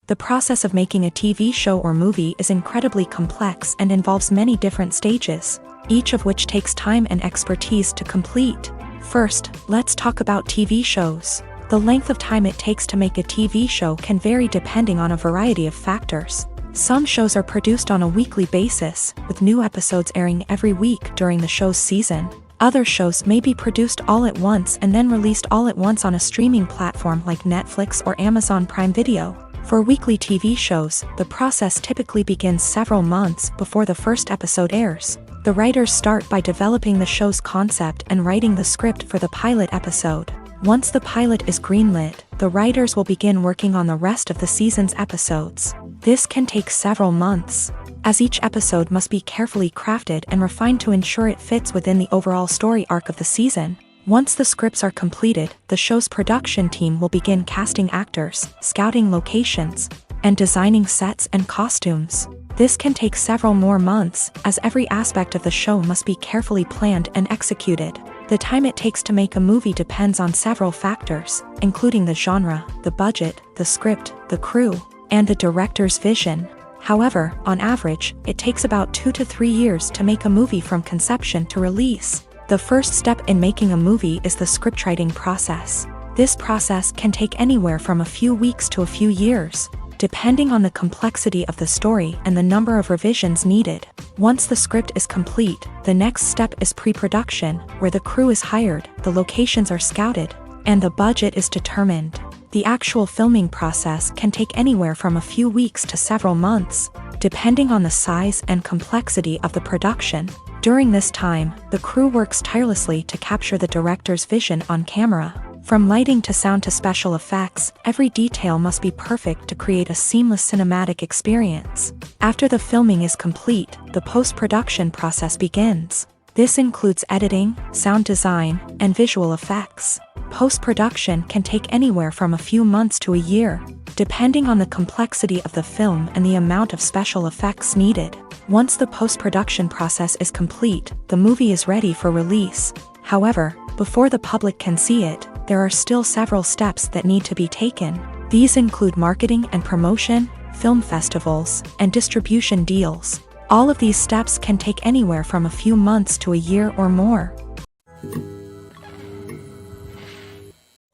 The process of making a TV show or movie is incredibly complex and involves many different stages, each of which takes time and expertise to complete. First, let's talk about TV shows. The length of time it takes to make a TV show can vary depending on a variety of factors. Some shows are produced on a weekly basis, with new episodes airing every week during the show's season. Other shows may be produced all at once and then released all at once on a streaming platform like Netflix or Amazon Prime Video. For weekly TV shows, the process typically begins several months before the first episode airs. The writers start by developing the show's concept and writing the script for the pilot episode. Once the pilot is greenlit, the writers will begin working on the rest of the season's episodes. This can take several months, as each episode must be carefully crafted and refined to ensure it fits within the overall story arc of the season. Once the scripts are completed, the show's production team will begin casting actors, scouting locations, and designing sets and costumes. This can take several more months, as every aspect of the show must be carefully planned and executed. The time it takes to make a movie depends on several factors, including the genre, the budget, the script, the crew, and the director's vision. However, on average, it takes about 2 to 3 years to make a movie from conception to release. The first step in making a movie is the scriptwriting process. This process can take anywhere from a few weeks to a few years, depending on the complexity of the story and the number of revisions needed. Once the script is complete, the next step is pre-production, where the crew is hired, the locations are scouted, and the budget is determined. The actual filming process can take anywhere from a few weeks to several months, depending on the size and complexity of the production. During this time, the crew works tirelessly to capture the director's vision on camera. From lighting to sound to special effects, every detail must be perfect to create a seamless cinematic experience. After the filming is complete, the post-production process begins. This includes editing, sound design, and visual effects. Post-production can take anywhere from a few months to a year, depending on the complexity of the film and the amount of special effects needed. Once the post-production process is complete, the movie is ready for release. However, before the public can see it, there are still several steps that need to be taken. These include marketing and promotion, film festivals, and distribution deals. All of these steps can take anywhere from a few months to a year or more.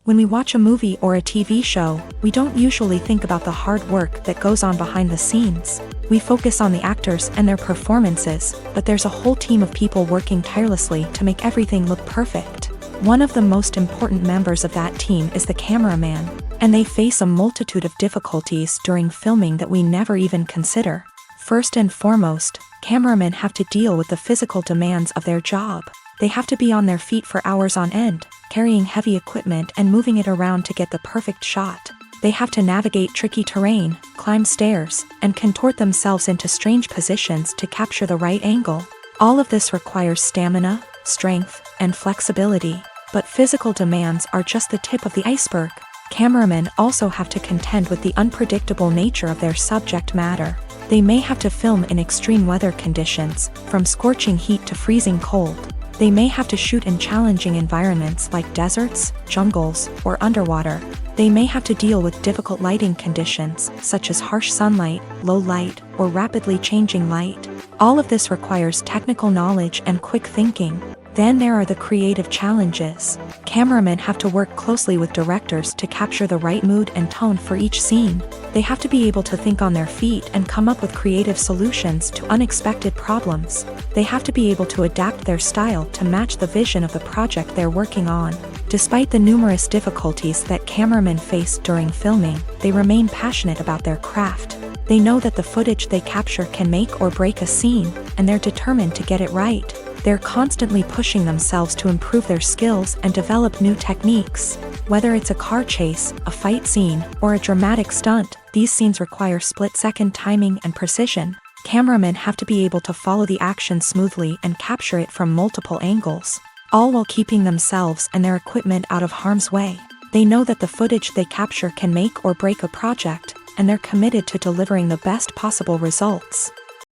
When we watch a movie or a TV show, we don't usually think about the hard work that goes on behind the scenes. We focus on the actors and their performances, but there's a whole team of people working tirelessly to make everything look perfect. One of the most important members of that team is the cameraman, and they face a multitude of difficulties during filming that we never even consider. First and foremost, cameramen have to deal with the physical demands of their job. They have to be on their feet for hours on end, carrying heavy equipment and moving it around to get the perfect shot. They have to navigate tricky terrain, climb stairs, and contort themselves into strange positions to capture the right angle. All of this requires stamina, strength, and flexibility. But physical demands are just the tip of the iceberg. Cameramen also have to contend with the unpredictable nature of their subject matter. They may have to film in extreme weather conditions, from scorching heat to freezing cold. They may have to shoot in challenging environments like deserts, jungles, or underwater. They may have to deal with difficult lighting conditions, such as harsh sunlight, low light, or rapidly changing light. All of this requires technical knowledge and quick thinking. Then there are the creative challenges. Cameramen have to work closely with directors to capture the right mood and tone for each scene. They have to be able to think on their feet and come up with creative solutions to unexpected problems. They have to be able to adapt their style to match the vision of the project they're working on. Despite the numerous difficulties that cameramen face during filming, they remain passionate about their craft. They know that the footage they capture can make or break a scene, and they're determined to get it right. They're constantly pushing themselves to improve their skills and develop new techniques. Whether it's a car chase, a fight scene, or a dramatic stunt, these scenes require split-second timing and precision. Cameramen have to be able to follow the action smoothly and capture it from multiple angles, all while keeping themselves and their equipment out of harm's way. They know that the footage they capture can make or break a project, and they're committed to delivering the best possible results.